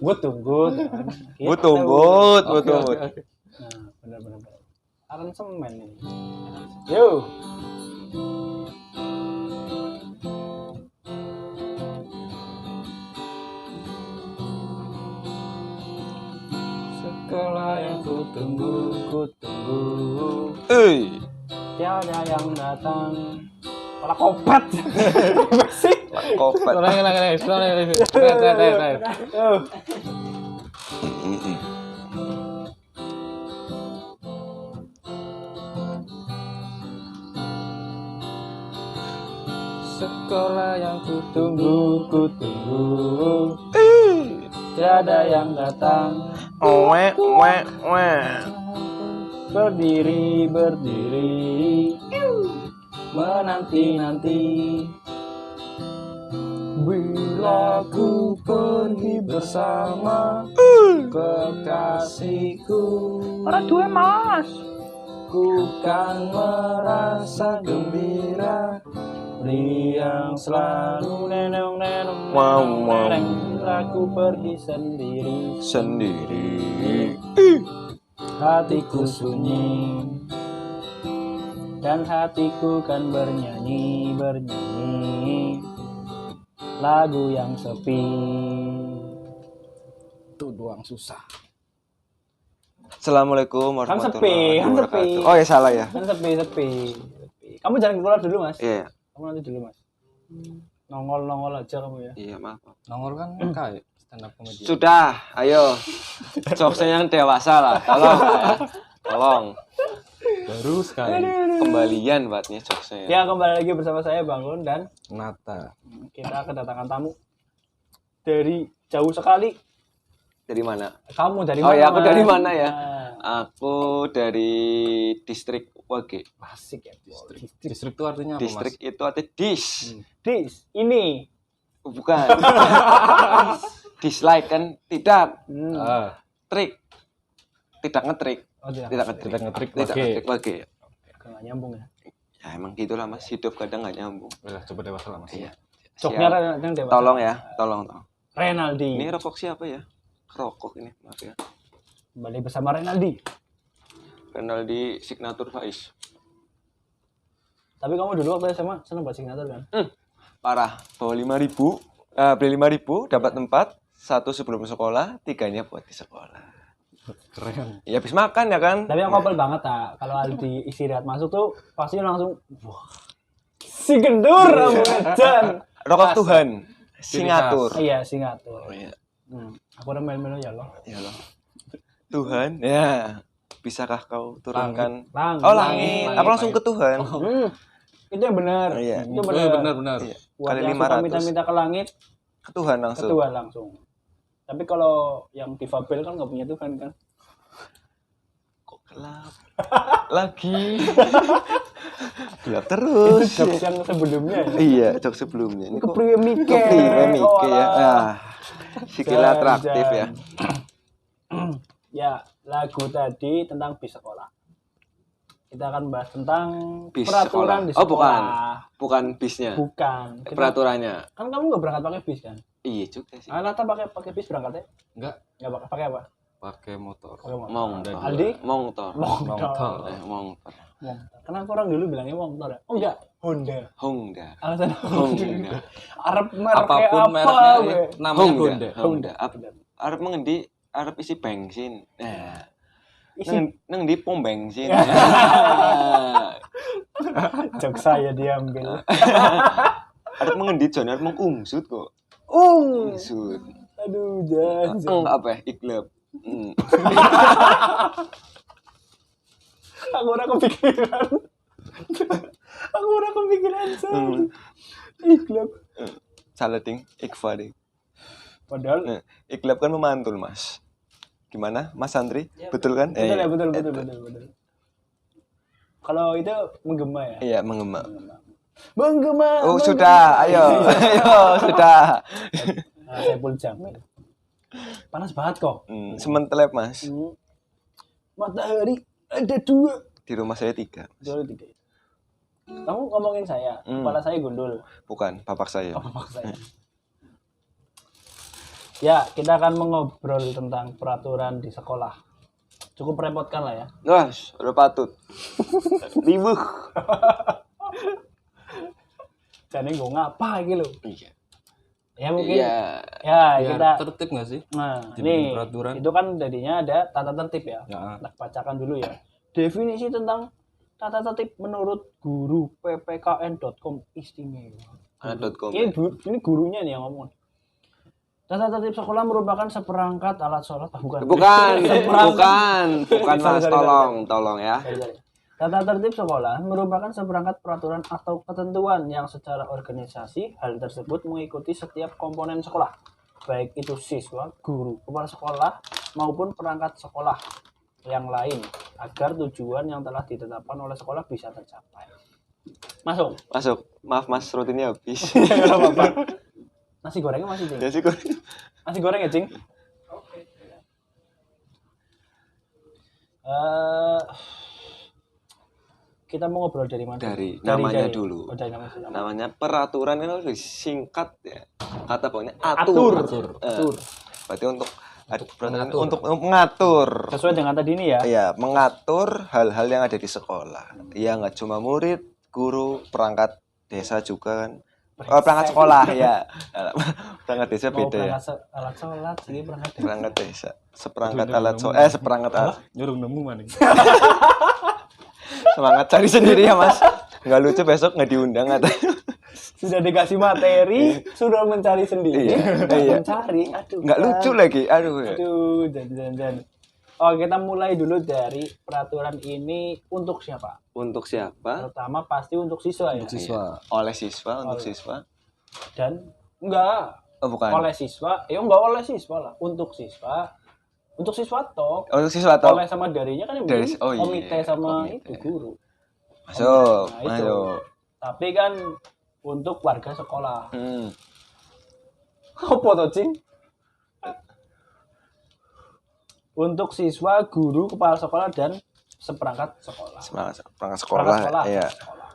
Gue tunggu. Butumbut. Nah, benar. Aransemen ini. Yo. Sekolah yang ku tunggu. Tiada yang datang. Malah kopet. Sih. Kopet. Ulang. Sekolah yang ku tunggu. Tiada yang datang. Wek. Berdiri menanti bila ku pergi bersama kekasihku. Orang dua mas. Ku kan merasa gembira, riang selalu nenong. Wow. Bila ku pergi sendiri. Hatiku sunyi dan hatiku kan bernyanyi lagu yang sepi. Itu doang susah. Assalamualaikum warahmatullahi Kan wabarakatuh. sepi. Oh ya salah ya. Kan sepi. Kamu jangan keluar dulu mas. Iya. Kamu nanti dulu mas. Nongol aja kamu ya. Iya maaf. Nongol kan kayak stand up comedy. Sudah, ayo. Jokesnya yang dewasa lah. Tolong. Baru sekali. Kembalian buatnya jokesnya. Ya kembali lagi bersama saya Bangun dan Nata. kita kedatangan tamu dari jauh sekali. Dari mana? Kamu dari Oh mana? ya, aku Mas? dari mana ya? Nah, Aku dari distrik Wage. asik ya. Distrik itu artinya apa, Distrik Mas? itu artinya dis. Dis, ini. Bukan. Dislike kan tidak. Trik. Tidak ngetrik. Oh, Tidak ngetrik. Tidak ngetrik. Tidak Oke. ngetrik Wage. Nggak nyambung ya. Ya emang gitulah Mas, hidup kadang nggak nyambung. Udah coba dewasa lah, Mas. Iya. Joknya yang dewasa. Tolong ya, tolong. Renaldi. Ini rokok siapa ya? Rokok ini, maaf ya. Kembali bersama Renaldi. Renaldi Signatur Faiz. Tapi kamu dulu waktu SMA seneng buat signatur kan? Parah, bawa 5.000, beli 5.000 dapat tempat, 1 sebelum sekolah, 3-nya buat di sekolah. Keren. Ya habis makan ya kan? Tapi aku apel banget tak. Kalau Aldi istirahat masuk tuh pasti langsung wah. Si gendur Ramujan. Rokok Tuhan, Singatur. Iya, Singatur. Oh iya. Aku udah melu ya loh. Ya loh. Tuhan, ya. Bisakah kau turunkan? Langit. Oh langit. Aku langsung ke Tuhan. Itu yang benar. Iya. Itu benar. Benar. Iya. Buat Kali yang suka 500. minta-minta ke langit, Ke Tuhan ke langsung. Tuhan langsung. Tapi kalau yang difabel kan nggak punya Tuhan kan? Kok gelap? Lagi. Gelap terus. Jokes yang sebelumnya ya. Iya, jok sebelumnya. Ini kok Kepriwe Mike. kepriwe Mike ya. Oh, Ah. Sikilnya atraktif ya. Ya, lagu tadi tentang bis sekolah. Kita akan bahas tentang Bis peraturan sekolah. di Oh, sekolah. Bukan bisnya. Bukan. Peraturannya. Kan kamu nggak berangkat pakai bis kan? Iya juga sih. Nata pakai bis berangkatnya? Enggak, Nggak pakai apa? pakai motor. Pakai motor. Motor. Aldi? Motor. Motor. Motor. Kenapa orang dulu bilangnya motor ya? Oh enggak, Honda. Honda. Alasan Honda. Arab mereknya Apapun apa? mereknya, we? namanya Honda. Honda. Arab mengendi? Arab isi bensin. Nah. Isi Neng di pom bensin. jok saya diambil. Arab mengendi John, Arab mengungsut kok. Ungsut. Aduh, jangan. Apa ya? Iklab. Aku udah kepikiran. Iklab. Salah ding, Iqfa ding. Padahal Nah, Iqlab kan memantul, Mas. Gimana, Mas Santri? Betul kan? betul ya, betul. Itu. Kalau itu menggema ya? Iya, menggema. Menggema. Oh, sudah. Ayo, sudah. Nah, saya pun Jamil. Panas banget kok. Sementelep, Mas. Matahari ada 2. Di rumah saya 3. 2 3. Kamu ngomongin saya, kepala saya gundul. Bukan, bapak saya. Apa maksud saya? Ya, kita akan mengobrol tentang peraturan di sekolah. Cukup merepotkan lah ya. Wah, udah patut. Ribuh. Jadi gue ngapa gitu. Iya. Ya mungkin Iya. ya Biar kita tertib nggak sih? nah dibikin ini peraturan. itu kan jadinya ada tata tertib ya. Ya. Nah, bacakan dulu ya. Definisi tentang tata tertib menurut guru ppkn.com istimewa. .com. Ini gurunya nih yang ngomong. Tata tertib sekolah merupakan seperangkat alat sholat. Bukan. Bukan, Seperangkat. bukan Mas, Sorry. tolong ya. Sorry. Tata tertib sekolah merupakan seperangkat peraturan atau ketentuan yang secara organisasi hal tersebut mengikuti setiap komponen sekolah, baik itu siswa, guru, kepala sekolah, maupun perangkat sekolah yang lain, agar tujuan yang telah ditetapkan oleh sekolah bisa tercapai. Masuk. Masuk. Maaf Mas, rutinnya habis. Nggak apa-apa. Nasi gorengnya masih, Cing? Ya sih kok. Nasi goreng ya, Cing? Oke. Kita mau ngobrol dari mana? Dari namanya dari- dulu. Oh, dari namanya. Namanya peraturan kan lebih singkat ya. Kata pokoknya Atur. atur. Atur. Berarti untuk peraturan mengatur. untuk mengatur. Sesuai dengan tadi ini ya. Iya, mengatur hal-hal yang ada di sekolah. Iya, nggak cuma murid, guru, perangkat desa juga kan. Oh, perangkat sekolah ya. Perangkat desa Mau beda ya. alat sholat sih perangkat. Perangkat desa. Seperangkat Aduh, alat udah seperangkat alat. Nyuruh nemu mana? Semangat cari sendiri ya, Mas. Nggak lucu besok nggak diundang atau. Sudah dikasih materi, sudah mencari sendiri. Iya, Nggak iya. mencari. Aduh. Nggak kan. lucu lagi. Aduh. Aduh, jangan. Oh, kita mulai dulu dari peraturan ini untuk siapa? Untuk siapa? Terutama pasti untuk siswa ya. Untuk siswa. Oleh siswa, untuk Oleh. siswa. Dan enggak Oh, bukan. oleh siswa, ya enggak oleh siswa lah, untuk siswa. Untuk siswa toh. Untuk siswa atau Oleh sama darinya kan yang Dari- penting oh iya, komite sama komite. itu guru. masuk, Nah, itu. masuk. Tapi kan untuk warga sekolah. Apa tuh, Cing? Untuk siswa, guru, kepala sekolah dan seperangkat sekolah. Semangat perangkat Perangkat sekolah, ya. sekolah.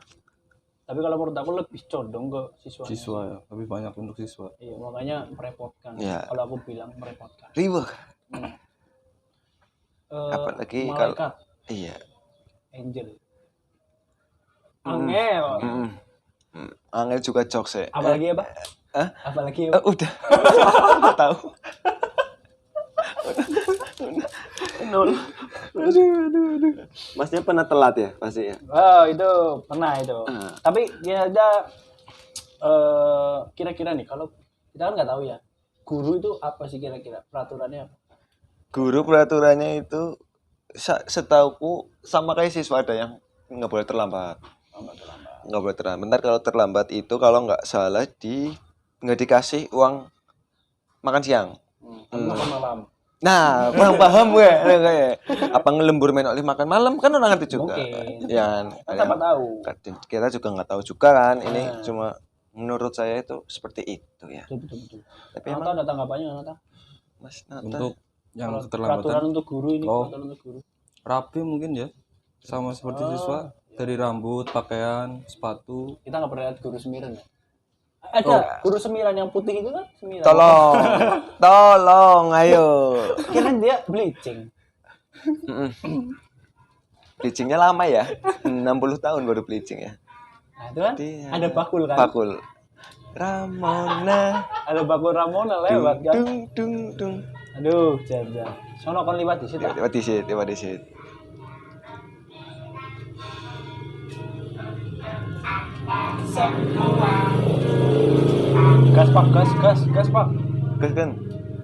Tapi kalau menurut aku lebih condong ke siswa. Siswa ya, lebih banyak untuk siswa. Iya, makanya merepotkan. Iya. Kalau aku bilang merepotkan. Ribet. Eh, Apalagi malaikat, Iya. angel. Angel. Angel juga jokes ya. Apalagi apa? Hah? Apalagi apa? Udah. Nggak tahu. Nol. Aduh. Masnya pernah telat ya pasti ya. Oh, itu pernah itu. Ah. Tapi ya ada kira-kira nih kalau kita kan nggak tahu ya. Guru itu apa sih kira-kira peraturannya apa? Guru peraturannya itu setauku sama kayak siswa ada yang nggak boleh terlambat. Oh, nggak terlambat. Nggak boleh terlambat. Bentar, kalau terlambat itu kalau nggak salah nggak dikasih uang makan siang. Makan malam. Nah, kurang paham gue. Kayak apa ngelembur main oleh makan malam kan orang ngerti juga. Mungkin. Ya, Kita tahu. kita juga nggak tahu juga kan. Ini cuma menurut saya itu seperti itu ya. Betul. Tapi Nata emang ada tanggapannya Nata? Mas Nata, Untuk yang Kalau keterlambatan peraturan untuk guru ini, Oh. peraturan untuk guru. rapi mungkin ya. Sama seperti siswa, dari rambut, pakaian, sepatu. Kita nggak pernah lihat guru semiran ya? Ada guru semiran yang putih itu kan semiran. tolong, ayo. Kirain dia bleaching. Bleachingnya lama ya, 60 tahun baru bleaching ya. Nah, itu kan Dia- ada bakul kan? Bakul. Ramona. Ada bakul Ramona lewat kan? Dung. Aduh, jangan. Sono kon liwat di situ. Lewat di sit. Gas Pak, gas Pak. Gas kan?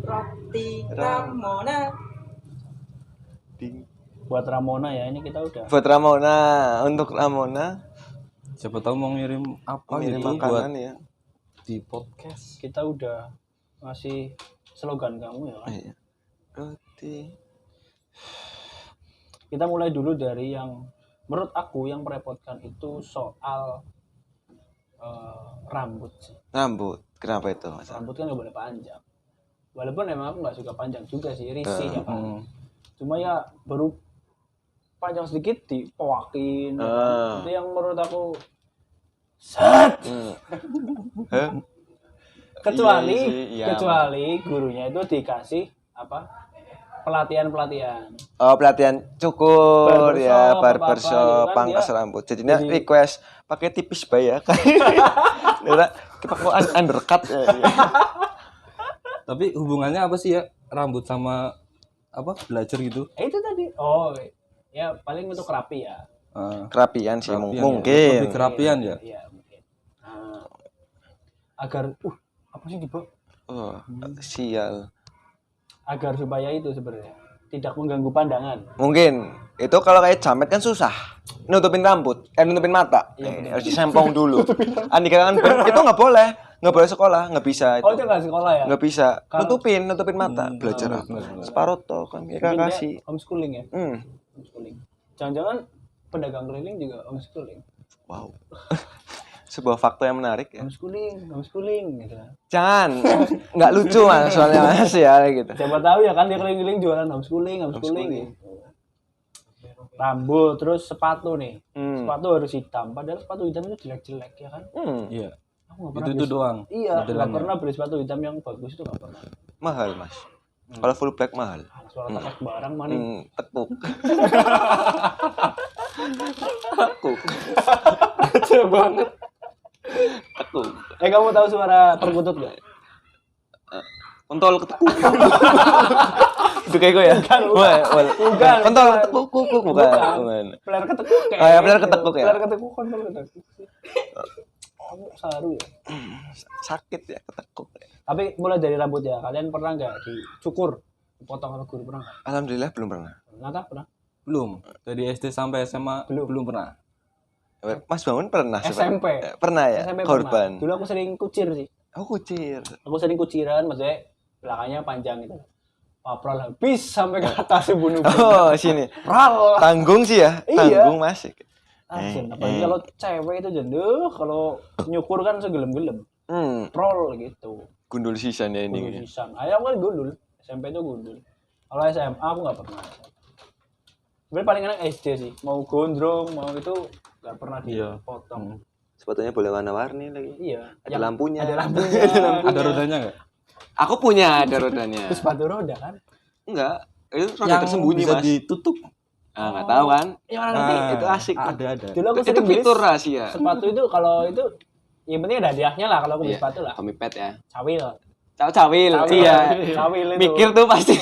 Roti Ramona. Ding. Buat Ramona ya, ini kita udah. Buat Ramona, untuk Ramona Siapa tahu mau ngirim apa ngirim gitu makanan buat ya. di podcast. Kita udah ngasih slogan kamu ya kan? Iya. Roti. Kita mulai dulu dari yang menurut aku yang merepotkan itu soal rambut sih. Rambut. Kenapa itu, Mas? Rambut kan nggak boleh panjang. Walaupun emang aku nggak suka panjang juga sih, risih ya kan. Cuma ya baru panjang sedikit dipoakin. Ya kan? Itu yang menurut aku set. Hah? kecuali Iya sih, iya. kecuali gurunya itu dikasih pelatihan Oh, pelatihan cukur ya, gitu barbershop, kan, pangkas dia rambut. Jadinya jadi- request pakai tipis bay ya. Nira kita kok undercut ya. Tapi hubungannya apa sih ya rambut sama belajar gitu? itu tadi ya paling untuk rapi ya. Kerapian sih Kerapian ya. mungkin. Lebih kerapian ya. Iya mungkin. Agar apa sih Dibo? Oh, sial. Agar supaya itu sebenarnya tidak mengganggu pandangan. Mungkin itu kalau kayak jamet kan susah nutupin rambut, nutupin mata. Harus disempong dulu. Andika kan itu nggak boleh sekolah, nggak bisa itu. Itu nggak sekolah ya? Nggak bisa Kalau- nutupin mata belajar apa? Separuh toh kan kita Mungkin dia kasih. homeschooling ya? Hmm. Homeschooling. Jangan-jangan pedagang keliling juga homeschooling. Wow. Sebuah fakta yang menarik ya. Homeschooling gitu. Jangan, nggak lucu mas soalnya mas ya gitu. Siapa tahu ya kan dia keliling-keliling jualan homeschooling gitu. Rambut, terus sepatu nih. Sepatu harus hitam. Padahal sepatu hitam itu jelek-jelek ya kan? Iya. Aku nggak Itu pernah itu beli- doang. Iya, nggak modelannya. pernah beli sepatu hitam yang bagus itu nggak pernah. Mahal mas. Kalau full black mahal. Suara takut barang mana? Tekuk. Kecil banget. Tekuk. Kamu tahu suara perkutut gak? Kontol ketekuk. Itu kayak gue ya. Bukan. Kontol ketekuk bukan. Peler ketekuk kayak. Oh ya, peler ketekuk ya. Peler ketekuk, kontol ketekuk. Kamu saru ya. Sakit ya ketekuk. Tapi mulai dari rambut ya. Kalian pernah nggak dicukur? Dipotong sama guru pernah nggak? Alhamdulillah belum pernah. Nata pernah? Belum. Dari SD sampai SMA belum pernah. Mas Bangun pernah SMP. Pernah ya? SMP Korban. pernah. Dulu aku sering kucir sih. Oh kucir. Aku sering kuciran, maksudnya belakangnya panjang gitu. Paprol habis sampai ke atas bunuh. Oh sini. Pral. Tanggung sih ya. Iya. Tanggung masih. Apalagi kalau cewek itu jenduh, kalau nyukur kan segelem-gelem. Prol gitu. Gundul sisan ya ini. Gundul sisan. Ayam kan gundul. SMP itu gundul. Kalau SMA aku nggak pernah. Sebenarnya paling enak SD sih. Mau gondrong, mau itu nggak pernah dipotong. Sepatunya boleh warna-warni lagi. Iya. Ada lampunya. Ada lampunya. Ada rodanya nggak? Aku punya ada rodanya. Terus sepatu roda kan? Enggak. Itu roda Yang tersembunyi bisa mas. ditutup. Ah nggak tahu kan? Ya orang ngerti. Itu asik. Ada. Dulu aku Itu sering beli fitur rahasia. sepatu itu kalau itu yang penting ada hadiahnya lah kalau aku beli sepatu lah. Komipet ya. Cawil. Cawil. Iya. Cawil itu. Mikir tuh pasti.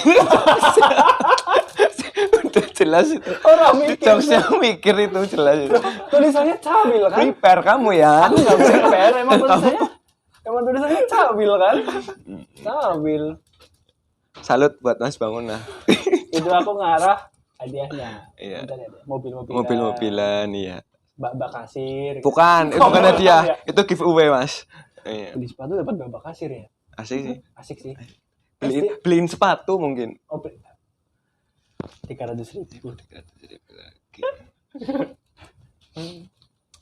Udah jelas itu. Orang mikir. Jokesnya mikir itu jelas itu. Tulisannya cawil kan? Prepare kamu ya. Aku nggak prepare, emang tulisannya cawil kan? Cawil. Salut buat Mas Bangun nah. Itu aku ngarah hadiahnya. Iya. Bentar ya, mobil-mobilan. Mobil-mobilan iya. Mbak kasir. Bukan, itu bukan hadiah. Itu giveaway, Mas. Iya. Beli sepatu dapat mbak kasir ya? Asik sih. Asik sih. Beliin sepatu mungkin. Oh, 300.000.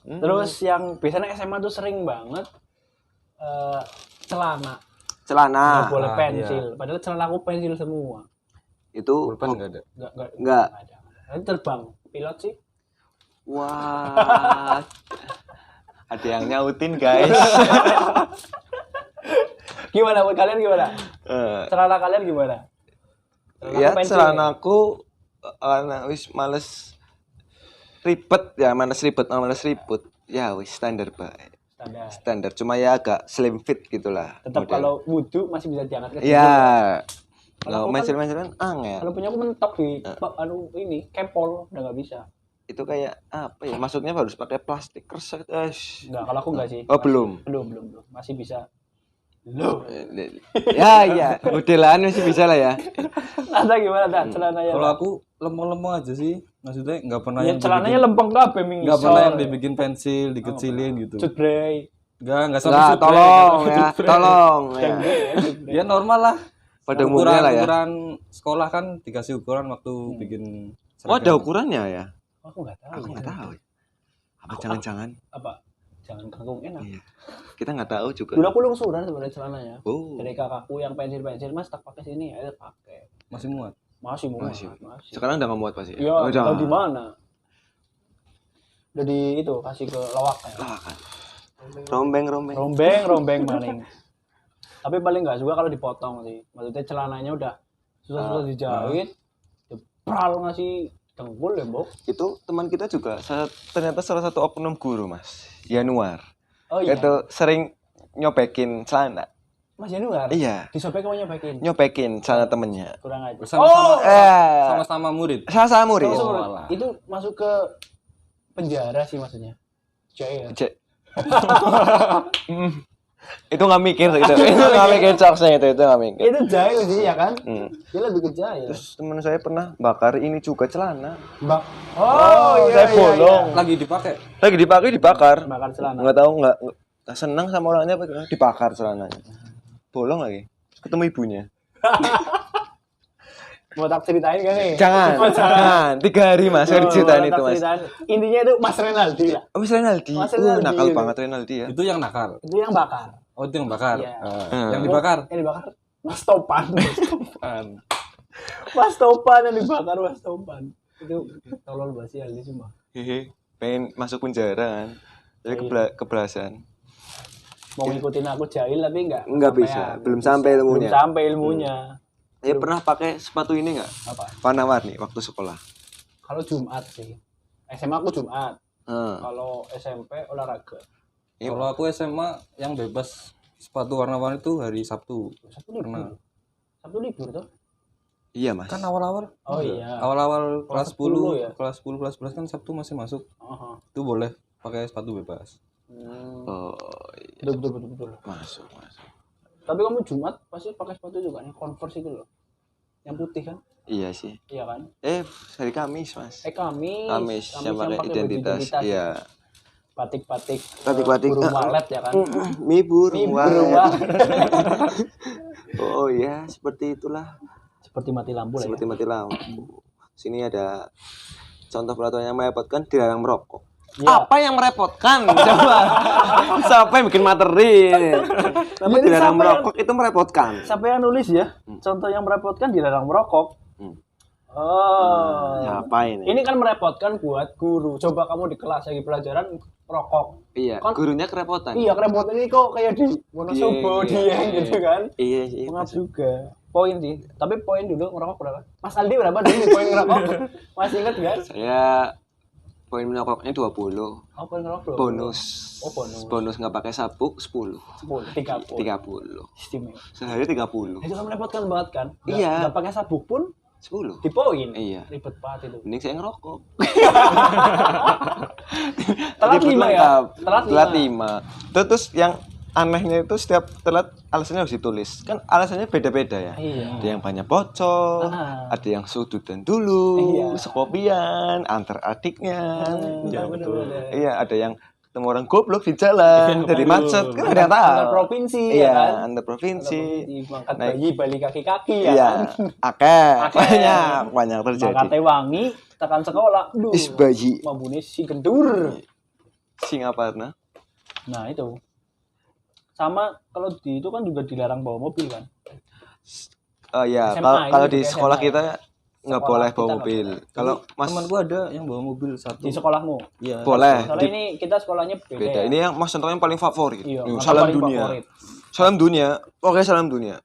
Terus yang biasanya SMA tuh sering banget celana. Celana. Nggak boleh Ah, pensil. Padahal celana aku pensil semua. Itu Pulpen nggak ada. Enggak ada. Nanti terbang. Pilot sih. wah. Ada yang nyautin, guys. Gimana buat kalian gimana? Celana kalian gimana? Ya, celanaku karena wis males ribet ya, males ribet. Ya wis standar, Pak. Standar, cuma ya agak slim fit gitulah. Tetap kalau wudhu masih bisa diangkat ke iya. Kalau Kalau aku mencil-mencil kan angel. Kalau punya aku mentok di ini kempol udah nggak bisa. Itu kayak apa ya? Maksudnya harus pakai plastik kresek. Enggak, kalau aku enggak sih. Oh, belum. Belum. Masih bisa. Loh. Ya, modelan masih bisa lah ya. Ada gimana tak celananya? Kalau aku lempeng-lempeng aja sih. Maksudnya nggak pernah Ya yang celananya lempeng kabeh mingisor. nggak pernah yang dibikin pensil, dikecilin gitu. Cutbray. Nggak sampai Enggak, shoot tolong break. ya, tolong ya. Ya normal lah. Pada umumnya lah ya. Ukuran sekolah kan dikasih ukuran waktu bikin Oh, ada seragam. ukurannya ya? Aku enggak tahu. Aku nggak tahu. Apa jangan-jangan? Apa? Jangan kangkung enak. Iya. Kita nggak tahu juga. Dulu aku lungsuran sebenarnya celananya. Oh. Dari kakakku yang pensil-pensil, Mas tak pakai sini, ayo pakai. Masih muat. Masih. Sekarang udah nggak muat pasti. Iya, Udah. tahu di mana? Udah di itu kasih ke lawak ya. Rombeng. Rombeng maning. Tapi paling nggak suka kalau dipotong sih. Maksudnya celananya udah susah-susah dijahit, jepral ngasih dengkul ya, Mbok. Itu teman kita juga ternyata salah satu oknum guru, Mas. Januar. Oh iya. Itu sering nyobekin celana. Mas Januar. Iya. Disobek apa nyobekin? Nyobekin celana temennya. Kurang aja. Sama-sama murid. Sama murid. Itu masuk ke penjara sih maksudnya. Jaya. Itu nggak mikir itu nggak mikir jokesnya itu nggak mikir. Itu jahil sih ya kan? Dia lebih ke jahil. Terus teman saya pernah bakar ini juga celana. Saya bolong. Lagi dipakai. Lagi dibakar. Bakar celana. Nggak tahu nggak senang sama orangnya apa dibakar celananya. Bolong lagi. Ketemu ibunya. Mau tak ceritain gak nih? Jangan. 3 hari Mas, saya diceritain itu Mas. Intinya itu Mas Renaldi lah. Mas Renaldi. Nakal banget Renaldi ya. Itu yang nakal. Itu yang bakar. Oh, itu yang bakar. Iya. Yang dibakar. Yang dibakar Mas Topan. Mas Topan yang dibakar Mas Topan. Itu tolol banget sih Aldi semua. Hehe, pengen masuk penjara kan. Jadi kebelasan. Mau ngikutin aku jahil tapi enggak bisa. Belum sampai ilmunya. Belum sampai ilmunya. Ya pernah pakai sepatu ini enggak? Apa? Warna-warni waktu sekolah. Kalau Jumat sih. SMA aku Jumat. Kalau SMP olahraga. Kalau aku SMA yang bebas sepatu warna-warni itu hari Sabtu. Sabtu libur. Sabtu libur tuh. Iya, Mas. Kan awal-awal. Oh iya. Awal-awal kelas 10 ya. Kelas 10, kelas 11 kan Sabtu masih masuk. Itu boleh pakai sepatu bebas. Oh, iya. Betul. Masuk. Tapi kamu Jumat pasti pakai sepatu juga nih, Converse itu loh. Yang putih kan? Iya sih. Iya kan? Hari Kamis, Mas. Kamis yang pakai identitas. Iya. Batik-batik. Burung walet ya kan? burung walet. Oh iya, seperti itulah. Seperti mati lampu lah. Seperti mati lampu. Sini ada contoh peraturan yang merepotkan, dilarang merokok. Ya. Apa yang merepotkan? Coba. Siapa yang bikin materi ini? Tapi dilarang merokok itu merepotkan. Siapa yang nulis ya? Contoh yang merepotkan dilarang merokok. Siapa ini? Ini kan merepotkan buat guru. Coba kamu di kelas lagi pelajaran rokok. Iya, kan, gurunya kerepotan. Iya, kerepotan ini kok kayak di Wonosobo gitu kan. Iya sih. Maaf juga. Poin sih. Tapi poin dulu ngerokok berapa? Mas Aldi berapa dulu poin ngerokok? Masih ingat enggak? Saya poin merokoknya 20. Oh, poin ngerokok 20. Bonus. Oh, bonus. Bonus enggak pakai sabuk 10. 30. Istimewa. Sehari 30. Itu kan merepotkan banget kan? Iya. Enggak pakai sabuk pun 10. di poin. Iya. Ribet banget itu. Mending saya ngerokok. Telat 5 ya? Telat 5. Terus yang anehnya itu setiap telat alasannya harus ditulis. Kan alasannya beda-beda ya. Iya. Ada yang banyak bocor, ada yang sudutan dulu, sekopian, antar adiknya. Iya, betul. Iya, ada yang ketemu orang goblok di jalan, jadi macet, kan ada yang tahu. Antar provinsi iya, ya kan? Antar provinsi. Mangkat bayi balik kaki-kaki ya iya, kan? banyak terjadi. Mangkatnya wangi, tekan sekolah. Duh, bayi. Mabune si gendur. Singaparna. Nah, itu. Sama kalau di itu kan juga dilarang bawa mobil kan? Ya, SMA, kalau ini di juga sekolah SMA. kita nggak boleh bawa kita mobil. Kalau Mas Teman gua ada yang bawa mobil satu. di sekolahmu. Iya. boleh. Soalnya ini kita sekolahnya beda. Beda. Ya? Ini yang Mas contohnya yang paling favorit. Iya, Salam paling dunia. favorit. Salam dunia. Oke, salam dunia.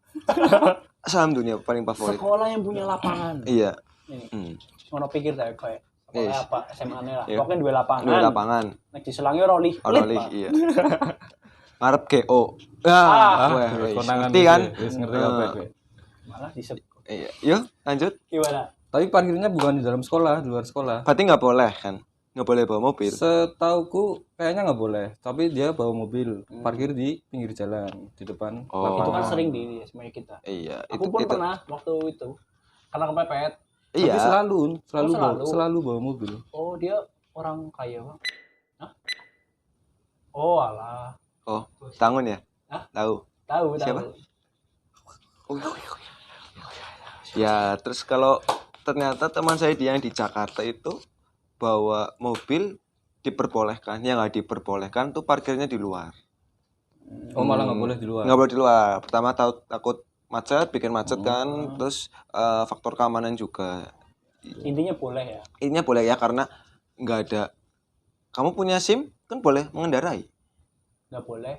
Salam dunia paling favorit. Sekolah yang punya lapangan. Iya. Ini. Ngono pikir saya kayak sekolah apa SMA-ne lah. Iya. Pokoknya dua lapangan. Dua lapangan. Nek diselangi roli. Roli, iya. Ngarep GO. Konangan ngerti kan? Ngerti apa gue. Malah disebut. Iya. Yuk, lanjut. Gimana? Tapi parkirnya bukan di dalam sekolah, di luar sekolah. Berarti nggak boleh kan? Nggak boleh bawa mobil. Setauku kayaknya nggak boleh, tapi dia bawa mobil, parkir di pinggir jalan, di depan Oh. Itu kan lapangan. sering di SMA kita. Iya. Aku pun pernah waktu itu. Karena kepepet. Tapi Iya. selalu bawa mobil. Oh, dia orang kaya, Bang. Hah? Oh, alah. Oh, Tangun ya? Hah? Tahu. Tahu. Siapa? Ya, terus kalau ternyata teman saya yang di Jakarta itu bawa mobil diperbolehkan, yang nggak diperbolehkan tuh parkirnya di luar. Oh, malah nggak boleh di luar. Nggak boleh di luar. Pertama takut macet, bikin macet kan, terus faktor keamanan juga. Intinya boleh ya. Intinya boleh ya karena nggak ada. Kamu punya SIM kan boleh mengendarai. Nggak boleh.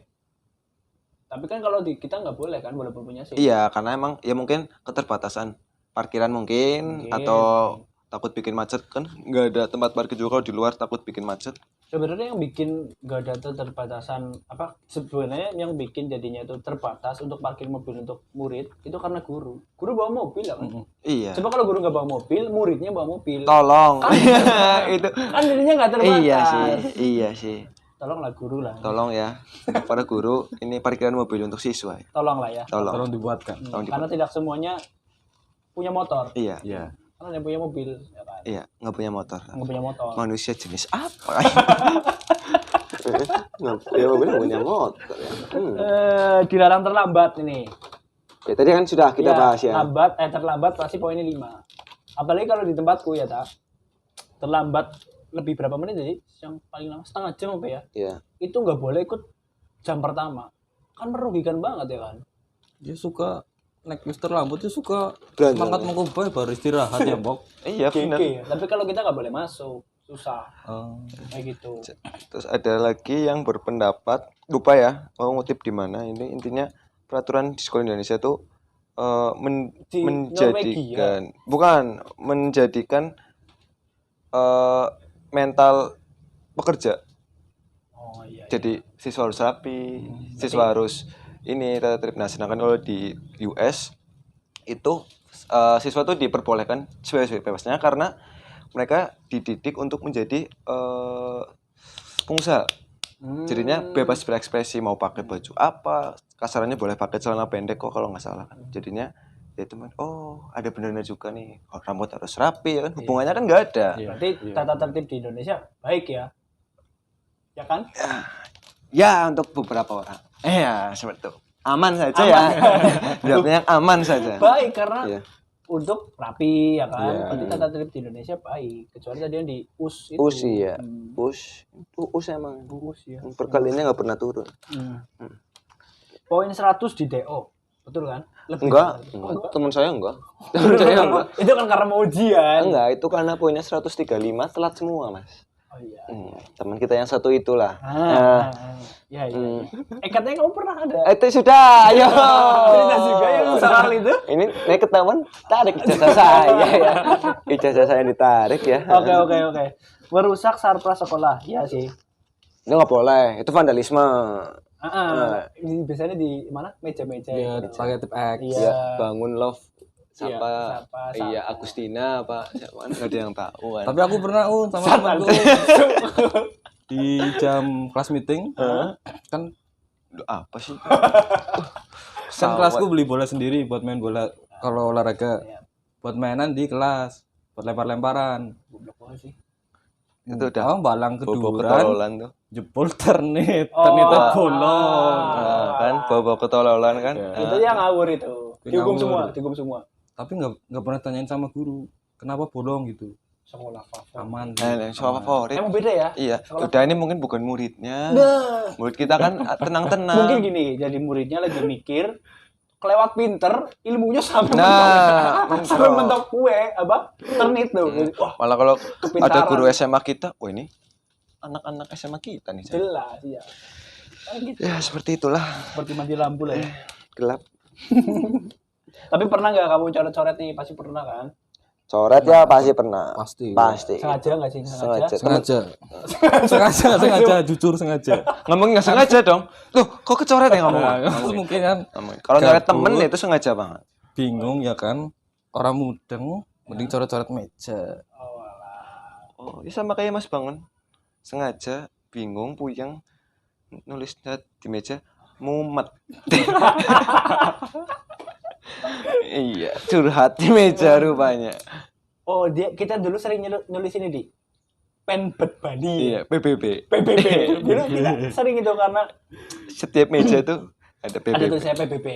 Tapi kan kalau di kita nggak boleh kan, walaupun punya SIM. Iya, karena emang ya mungkin keterbatasan parkiran mungkin Mungkin. atau takut bikin macet kan, nggak ada tempat parkir juga kalau di luar takut bikin macet. Sebenarnya yang bikin nggak ada keterbatasan apa? Sebenarnya yang bikin jadinya itu terbatas untuk parkir mobil untuk murid itu karena guru. Guru bawa mobil ya kan? Iya. Coba kalau guru nggak bawa mobil, muridnya bawa mobil. Tolong. Itu. Kan jadinya nggak terbatas. Iya sih. Tolonglah guru lah. Tolong ya para guru, ini parkiran mobil untuk siswa. Tolonglah ya. Tolong dibuatkan. Karena tidak semuanya punya motor. Iya. Iya. Karena yang punya mobil, ya kan? Iya, nggak punya motor. Nggak punya motor. Manusia jenis apa? Ya mobil nggak punya motor ya. Dilarang terlambat ini. Ya tadi kan sudah kita bahas ya. Terlambat pasti poinnya 5. Apalagi kalau di tempatku ya, tak. Terlambat lebih berapa menit jadi yang paling lama setengah jam apa ya? Iya. Itu nggak boleh ikut jam pertama. Kan merugikan banget ya kan? Dia suka naik bis terlambat, dia suka Belanja. semangat mengubah baru istirahat ya, Bok. Iya benar. Oke, tapi kalau kita nggak boleh masuk, susah. Oh. Kayak gitu. Terus ada lagi yang berpendapat, lupa ya, mau ngutip di mana ini, intinya peraturan di sekolah Indonesia tuh Di menjadikan, bukan menjadikan mental pekerja. Oh iya. Jadi siswa harus rapi, siswa harus ini tata tertib. Nah, sedangkan kalau di US itu siswa tuh diperbolehkan sebebas-bebasnya karena mereka dididik untuk menjadi pengusaha. Jadinya bebas berekspresi, mau pakai baju apa, kasarannya boleh pakai celana pendek kok kalau nggak salah kan. Jadinya ya teman, oh ada benernya juga nih, oh, rambut harus rapi ya kan, hubungannya kan nggak ada. Berarti tata tertib di Indonesia baik ya? Ya kan? Ya untuk beberapa orang. Ya seperti itu. Aman saja ya. Jawabnya yang aman saja. Baik karena Iya. untuk rapi ya kan. Iya. Berarti tata tertib di Indonesia baik. Kecuali tadi yang di US itu. Us iya. Hmm. Us emang. US ya. Perkaliannya nggak pernah turun. Poin 100 di DO. Betul kan? Lebih Enggak, dari- enggak. Oh, enggak. Teman saya enggak. Teman saya enggak. Itu kan karena mau ujian. Enggak, itu karena poinnya 135 telat semua, Mas. Oh iya. Teman kita yang satu itulah. Ya, iya. Katanya kamu pernah ada. Itu sudah, ayo. Cerita juga yang soal itu. Ini ketahuan tarik ijazah saya ya. Ijazah saya ditarik ya. Oke. Merusak sarpras sekolah. Ya sih. Itu nggak boleh, itu vandalisme. Biasanya di mana? Meja-meja. Dia pakai tip X. Iya. Ya, bangun love Iya, siapa? siapa. Iya, Agustina apa? Siapa? Nggak ada yang tahu kan. Tapi aku pernah sama temanku di jam kelas meeting kan Apa sih? kelasku beli bola sendiri buat main bola kalau olahraga. Buat mainan di kelas, buat lempar-lemparan. Goblok banget sih. Itu udah Balang bobo keduran, ketololan tuh. jebol ternyata bolong. Nah, kan bobo ketololan kan. Itu yang ngawur itu. Dihukum Ngawur. semua. Tapi nggak pernah tanyain sama guru kenapa bolong gitu. Sekolah favorit. Aman. Soal favorit. Emang beda ya? Iya, udah ini mungkin bukan muridnya. Nah, Murid kita kan tenang-tenang. mungkin gini, jadi muridnya lagi mikir, kelewat pinter, ilmunya sampai Nah, mentok, sampai mentok kue, apa? Ternit tuh. Wah, Malah kalau Kepintaran. ada guru SMA kita, wah ini anak-anak SMA kita nih. jelas ya. Kan gitu. Ya seperti itulah, Seperti mati lampu lah ya. Gelap. Tapi pernah nggak kamu coret-coret nih? Pasti pernah kan? Coret ya pasti pernah. Pasti. Pasti. Sengaja nggak sih? Sengaja. Sengaja, jujur sengaja. ngomong nggak sengaja dong. Loh, kok kecoret ya ngomong? Mungkin kan Kalau nyoret Gabut. temen itu sengaja banget. bingung ya kan. Orang mudeng, mending coret-coret meja. Oh, ya sama kayak Mas Bangun. Sengaja, bingung, puyeng, nulisnya di meja, mumet. Iya, curhat di meja rupanya. Oh, kita dulu sering nulis ini di Penbet Bali. Iya, PBB. PBB. Dulu kita sering itu karena Setiap meja tuh ada ada PBB. tulisannya PBB.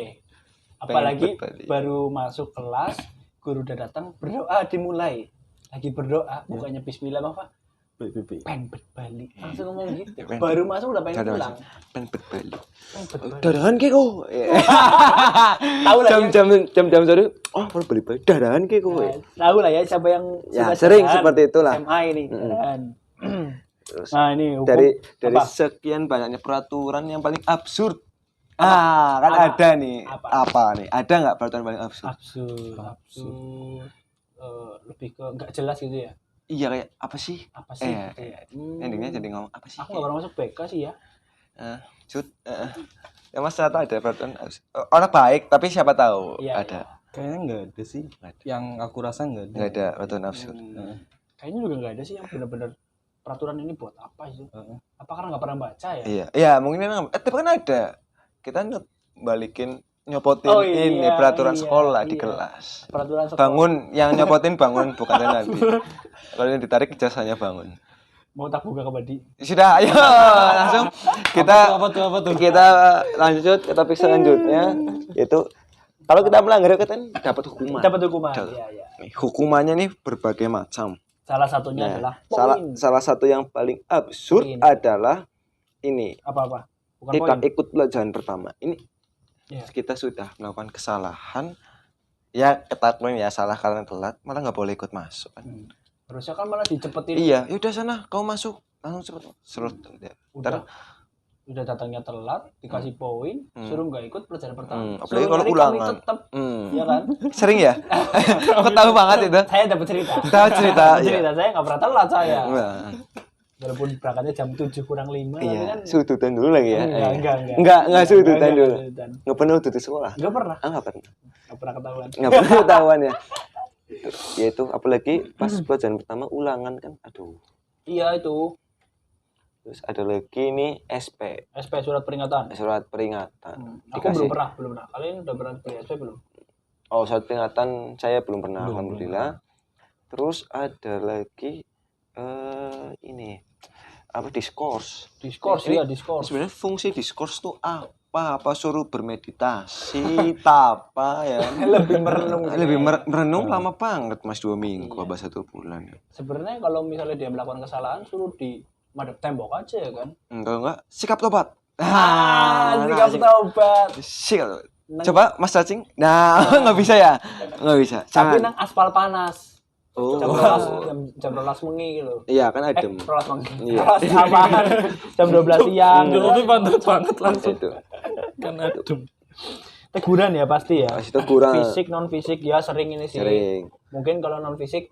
Apalagi Penbet Bali. baru masuk kelas, guru udah datang, berdoa dimulai. Lagi berdoa, bukannya bismillah apa? PBB. Penbet Bali. Langsung ngomong gitu. Penbet. Baru masuk udah pengen Ada pulang. Penbet Bali. Penbet Bali. Dadahan ki kok. Tahu lah ya. Jam sore. Oh, baru beli. Dadahan ki kok. Tahu lah ya siapa yang Ya, suka sering jalan. seperti itulah. MI ini. Dan Terus nah ini hukum Dari apa? sekian banyaknya peraturan yang paling absurd Kan Apa? ada nih. Apa? Apa nih? Ada nggak peraturan paling absurd? Absurd. Lebih ke nggak jelas gitu ya. Iya kayak apa sih? Apa sih? Gitu ya. Endingnya jadi ngomong apa sih? Aku nggak pernah masuk BK sih ya. Ya Mas Rata ada peraturan absurd. Orang baik tapi siapa tahu Iya, ada. Kayaknya nggak ada sih. Yang aku rasa nggak ada. Nggak ada peraturan absurd. Kayaknya juga nggak ada sih yang benar-benar peraturan ini buat apa sih? Apa karena nggak pernah baca ya? Iya, iya mungkin memang. Tapi kan ada. Kita balikin nyopotin Oh, iya, ini peraturan iya, sekolah di iya. kelas. Peraturan sekolah. Bangun, yang nyopotin bangun bukan nanti. Kalau yang ditarik jasanya bangun. Mau tak buka ke Badi? Sudah, ayo langsung Apa tuh? kita lanjut ke topik selanjutnya yaitu kalau kita melanggar kita kan dapat hukuman. Dapat hukuman. Betul. Iya, iya. Nih, hukumannya nih berbagai macam. Salah satunya Nah, adalah salah satu yang paling absurd Poin. adalah ini. apa-apa. Bukan Kita poin. ikut pelajaran pertama. Ini Iya. kita sudah melakukan kesalahan. Ya, kita akuin ya salah karena telat, malah nggak boleh ikut masuk kan. Harusnya kan malah dicepetin. Iya, yaudah sana kau masuk langsung cepet serut. Udah datangnya telat, dikasih poin, suruh nggak ikut pelajaran pertama. Apalagi Suruh kalau nyari ulangan. kami tetap, ya kan? Sering ya? Aku tahu banget itu. Saya dapat cerita. Tahu cerita. Cerita saya nggak pernah telat saya. Nah, Walaupun berangkatnya jam 7 kurang 5, tapi iya, kan sudutan dulu lagi ya. enggak Sudutan dulu. sudutan. Nggak pernah tutup sekolah. Enggak pernah. Nggak pernah. Enggak pernah ketahuan. Nggak pernah ketahuan ya. Yaitu apalagi pas pelajaran pertama ulangan kan, aduh. Iya itu. Terus ada lagi nih SP, SP surat peringatan. surat peringatan. Aku belum pernah. Kalian udah pernah beli SP belum? Oh, surat peringatan saya belum pernah, alhamdulillah. Terus ada lagi ini apa diskurs. Diskurs ya, diskurs. Sebenarnya fungsi diskurs tuh apa? Apa suruh bermeditasi, tapa ya? Lebih merenung. Lebih merenung lama banget Mas 2 minggu, apa 1 bulan. Sebenarnya kalau misalnya dia melakukan kesalahan suruh di madep tembok aja ya kan. Enggak, sikap tobat. Sikap tobat. Sikap. Coba Mas Cacing. Nah, nggak bisa ya? Nggak bisa. Tapi Jangan. nang aspal panas. Oh. Jam 12 mengi gitu. Iya, kan adem. 12 mengi. Iya. Apaan? Jam 12 siang. Tapi pantas banget langsung. Itu. Kan adem. Teguran ya pasti ya. Pas itu kurang. Fisik non fisik ya sering ini sih. Sering. Mungkin kalau non fisik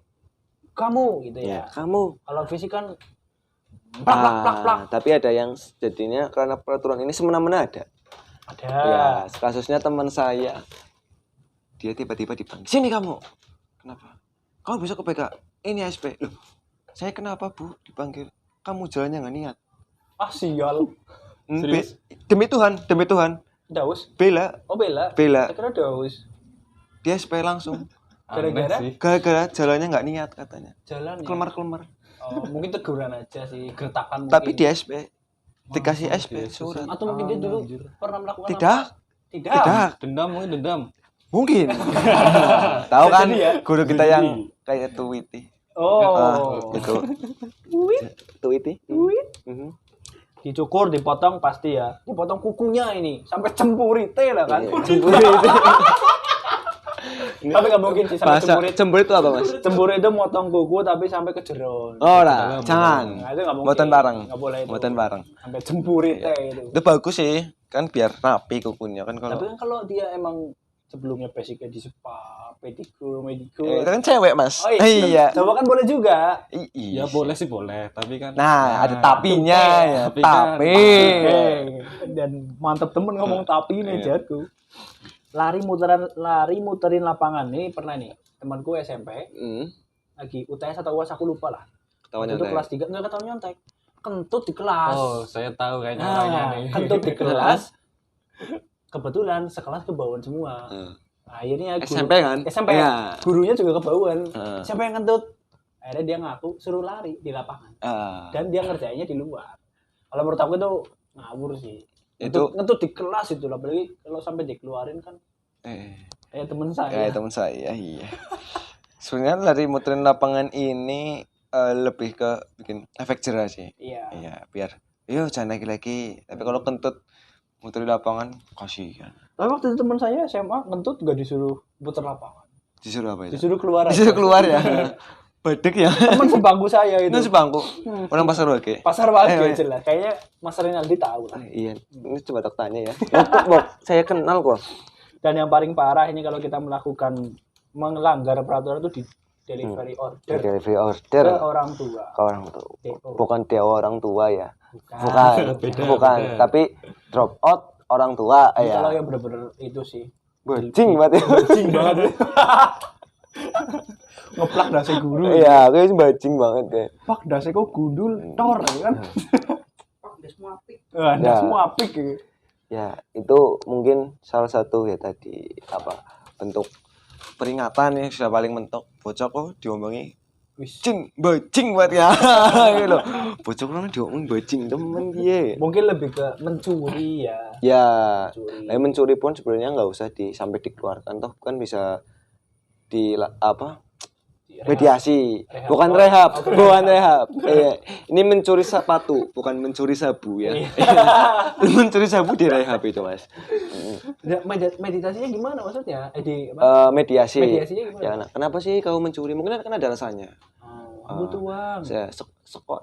kamu gitu ya. Kamu. Kalau fisik kan plak. Tapi ada yang jadinya karena peraturan ini semena-mena ada. Ada. Ya, kasusnya teman saya. Dia tiba-tiba dipanggil. Sini kamu. Kenapa? Kamu bisa ke PK. Ini SP. Loh, saya kenapa Bu dipanggil? Kamu jalannya nggak niat. Ah sial. Serius? Demi Tuhan. Daus. Bela. Oh bela. Bela. Saya kira daus. Dia SP langsung. Gara-gara? Aneh sih. Gara-gara jalannya nggak niat katanya. Jalan ya. Kelemar-kelemar. Oh, mungkin teguran aja sih, gertakan Tapi mungkin. di SP. Dikasih SP surat. Atau mungkin dia dulu pernah melakukan Tidak. apa? Tidak. Dendam mungkin dendam. Mungkin. Tahu kan Jadi ya. guru kita yang kayak Tuwiti. Oh. Itu. Tuwiti. Mhm. Dicukur, dipotong pasti ya. Dipotong kukunya ini sampai cempurite lah kan. Iya, cemburu itu. Tapi nggak mungkin sih sampai Bahasa cemburit. cemburu itu apa, Mas? Cemburu itu motong kuku tapi sampai ke jeron. Oh, lah, jangan. Nah, itu nggak mungkin. Buatan bareng. Nggak boleh itu. Buatan bareng. Sampai cempurite itu. Itu bagus sih. Kan biar rapi kukunya kan Tapi kalau kan kalau dia emang sebelumnya basicnya di spa, pedicure, itu kan cewek, Mas. Oh iya. Iya. Coba kan boleh juga. Iya. Ya boleh sih boleh, tapi kan Nah, ada tapinya ya. tapi kan- Tapi. Dan mantep temen ngomong tapi nih Iya. jatuh. Lari muterin lapangan nih pernah nih temanku SMP lagi UTS atau UAS aku lupa lah. Ketahuan Itu nyontek. kelas 3 enggak ketahuan nyontek. Kentut di kelas. Oh, saya tahu kayaknya Nah, orangnya nih. kentut di kelas. Kebetulan sekelas kebauan semua. Akhirnya SMP kan? SMP. Iya. Gurunya juga kebauan. Heeh. Siapa yang kentut? Akhirnya dia ngaku suruh lari di lapangan. Dan dia ngerjainnya di luar. Kalau menurut aku itu ngawur sih. Itu Ngentut di kelas itu lah, apalagi kalau sampai dikeluarin kan kayak temen saya. kayak teman saya, iya. Sebenarnya lari muterin lapangan ini lebih ke bikin efek jerah sih. Iya. Iya, biar yuk jangan lagi. Tapi kalau kentut muterin lapangan kasihan. Tapi waktu itu teman saya SMA ngentut gak disuruh putar lapangan. Disuruh apa itu? Disuruh keluar aja. Disuruh keluar ya. Badek ya. Teman sebangku saya itu. Itu sebangku. Orang pasar Wage. Pasar Wage Iya. jelas. Kayaknya Mas Rinaldi tahu lah. Iya, ini coba tak tanya ya. Bok, saya kenal kok. Dan yang paling parah ini kalau kita melakukan melanggar peraturan itu di delivery order Delivery ke order orang tua. ke orang tua. DO. Bukan DO orang tua ya. Bukan. Bukan. Tapi drop out orang tua Ini ya. kalau yang bener-bener itu sih. Bajing banget. Bajing banget. Ngeplak dasi guru. Iya, kayaknya bajing banget kayak. Pak dasi kok gundul tor kan. Pak das semua apik. Wah, Ya. das semua apik gitu. Ya, itu mungkin salah satu ya tadi apa bentuk peringatan yang sudah paling mentok. Bocah kok diomongi Wis. bajing buat ya. Gitu loh. Bocah orang diomongin bajing temen dia. Mungkin lebih ke mencuri ya. Ya, Mencuri. mencuri pun sebenarnya nggak usah sampai dikeluarkan toh kan bisa apa mediasi, Rehab. bukan Oh, rehab, oke. bukan rehab. Ini mencuri sepatu, bukan mencuri sabu ya. Mencuri sabu di rehab itu mas. Ya, meditasinya gimana maksudnya? Apa? Mediasi. Mediasinya gimana? Ya, kenapa sih kamu mencuri? Mungkin kan ada alasannya. Butuh uang.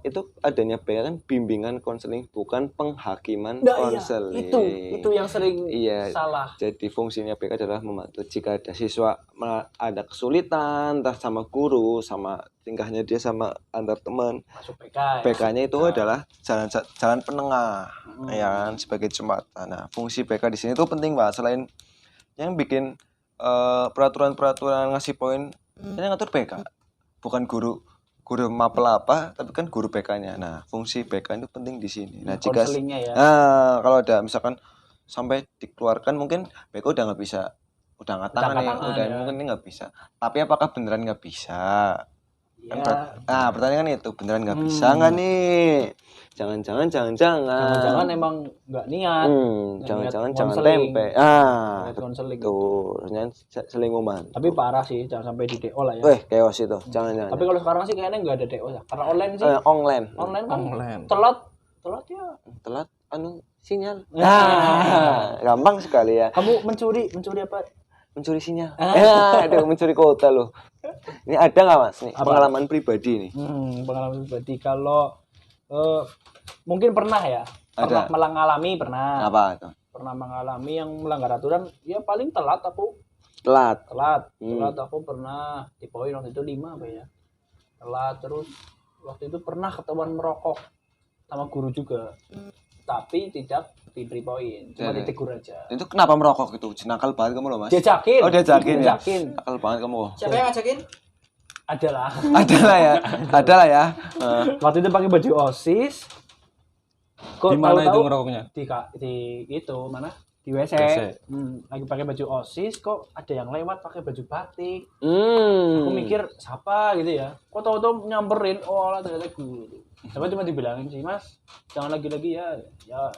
Itu adanya kan bimbingan konseling, bukan penghakiman Nah, iya, konseling. itu yang sering Iya. salah. Jadi fungsinya BK adalah membantu jika ada siswa ada kesulitan entah sama guru, sama tingkahnya dia sama antar teman. Masuk PK. BK-nya itu adalah jalan penengah, ya kan, sebagai jembatan. Nah, fungsi BK di sini tuh penting banget. Selain yang bikin peraturan-peraturan ngasih poin, ini ngatur BK, bukan guru mapel apa, tapi kan guru BK-nya. Nah, fungsi BK itu penting di sini. Nah, jika Konselingnya ya. kalau ada misalkan sampai dikeluarkan mungkin BK udah nggak bisa, udah nggak tangan nih, tangan, udah ya. mungkin ini nggak bisa. Tapi apakah beneran nggak bisa? Ya. Nah, pertanyaan itu beneran nggak bisa nggak nih? Jangan-jangan. Jangan-jangan emang nggak niat. Jangan-jangan niat jangan konseling. tempe. Niat konseling. Tuh, jangan selinguman. Tapi parah sih, jangan sampai di DO lah ya. Weh, chaos itu. Jangan. Tapi kalau sekarang sih kayaknya nggak ada DO ya. Karena online sih. Online. Online kan Online. telat ya. Telat sinyal. Nah, gampang sekali ya. Kamu mencuri apa? Mencuri sinyal. Aduh, mencuri kuota loh. Ini ada nggak mas? Nih, Apa? pengalaman pribadi nih. Pengalaman pribadi kalau mungkin pernah ya. Pernah Ada. mengalami pernah. Apa itu? Pernah mengalami yang melanggar aturan, ya paling telat aku. Telat. Telat aku pernah di poin waktu itu 5 apa ya. Telat terus waktu itu pernah ketahuan merokok sama guru juga. Tapi tidak diberi poin, cuma Jadi- ditegur aja. Itu kenapa merokok itu? Nakal banget kamu loh mas. Diajakin. Oh diajakin ya. Diajakin. Nakal banget kamu. Siapa yang ngajakin? Adalah. Ada lah ya. Waktu itu pakai baju OSIS. Kok Di mana itu tahu-tahu ngerokoknya? di itu mana? Di WC. WC. Lagi pakai baju OSIS kok ada yang lewat pakai baju batik. Hmm. Aku mikir siapa gitu ya. Kok tahu-tahu nyamperin, oh lah ternyata guru. Tapi cuma dibilangin sih, Mas, jangan lagi-lagi ya. Ya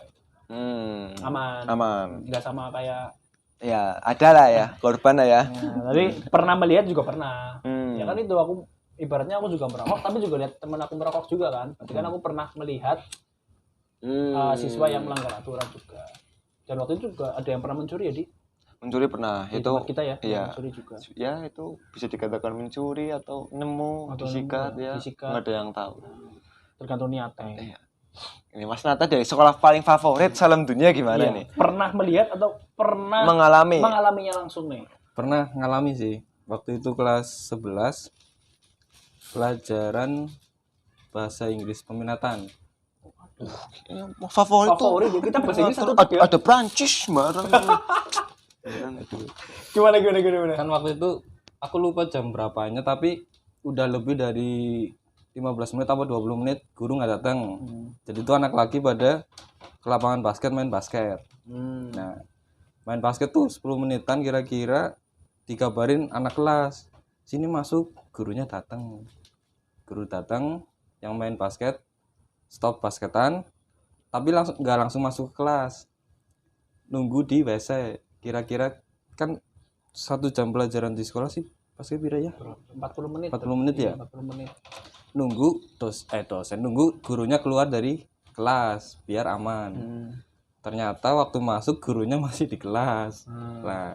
aman. Enggak sama kayak Ya, ada lah ya, korban lah ya. tapi pernah melihat juga pernah. Hmm. Ya kan itu aku ibaratnya aku juga merokok tapi juga lihat teman aku merokok juga kan. Berarti kan aku pernah melihat siswa yang melanggar aturan juga. Dan waktu itu juga ada yang pernah mencuri ya di Mencuri pernah. di Itu tempat kita ya, iya. mencuri juga. Ya, itu bisa dikatakan mencuri atau nemu, Atau disikat nemu, ya. disikat. Nggak ada yang tahu. Tergantung niatnya. Iya. Ini Mas Nata dari sekolah paling favorit salam dunia gimana Iya. nih? Pernah melihat atau pernah mengalaminya langsung nih? Pernah ngalami sih. Waktu itu kelas 11 pelajaran bahasa Inggris peminatan. Favorit tuh. Favorit ya, kita bahasa Inggris satu ya. Ada Prancis bareng. Gimana? Kan waktu itu aku lupa jam berapanya tapi udah lebih dari 15 menit atau 20 menit guru nggak datang. Jadi itu anak lagi pada ke lapangan basket main basket. Nah, main basket tuh 10 menitan kira-kira dikabarin anak kelas. Sini masuk, gurunya datang. Guru datang yang main basket stop basketan tapi nggak langsung masuk ke kelas. Nunggu di WC. Kira-kira kan 1 jam pelajaran di sekolah sih pasti pira ya? 40 menit. 40 menit ya? 40 menit. Nunggu dosen nunggu gurunya keluar dari kelas biar aman. Ternyata waktu masuk gurunya masih di kelas. Nah,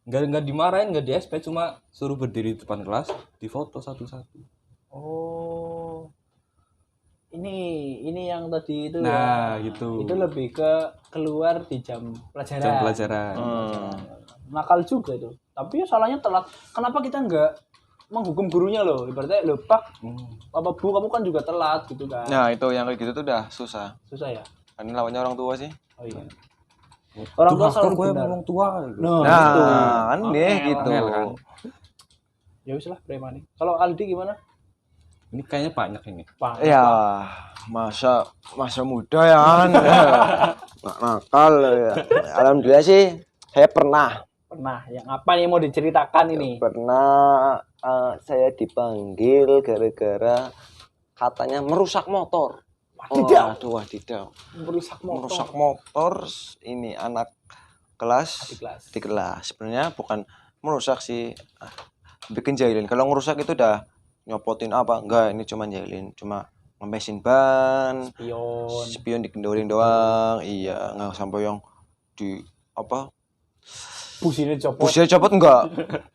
nggak dimarahin, nggak di SP, cuma suruh berdiri di depan kelas, difoto satu-satu. Oh. Ini yang tadi itu Nah, ya. gitu. Itu lebih ke keluar di jam pelajaran. Jam pelajaran. Nakal juga itu. Tapi ya salahnya telat. Kenapa kita nggak menghukum gurunya loh? Ibaratnya lo Pak, apa Bu, kamu kan juga telat gitu kan. Nah, itu yang kayak gitu tuh udah susah. Susah ya? Kan lawannya orang tua sih. Oh iya. Orang tua selalu gue benar. ngomong tua. Nah, kan deh gitu. Angel kan. Ya wis lah preman. Kalau Aldi gimana? Ini kayaknya banyak ini. Pak. Ya, masa muda ya kan. Nggak nakal ya. Alhamdulillah sih saya pernah Yang apa nih mau diceritakan ini? saya dipanggil gara-gara katanya merusak motor. Wadidaw. Merusak motor. Merusak motor ini anak kelas Di kelas. di kelas. Sebenarnya bukan merusak sih, bikin jahilin. Kalau ngerusak itu udah nyopotin apa? Enggak, ini cuma jahilin, cuma ngembesin ban, spion dikendolin doang. Iya, nggak sampai yang di apa? Businya copot. Businya copot enggak.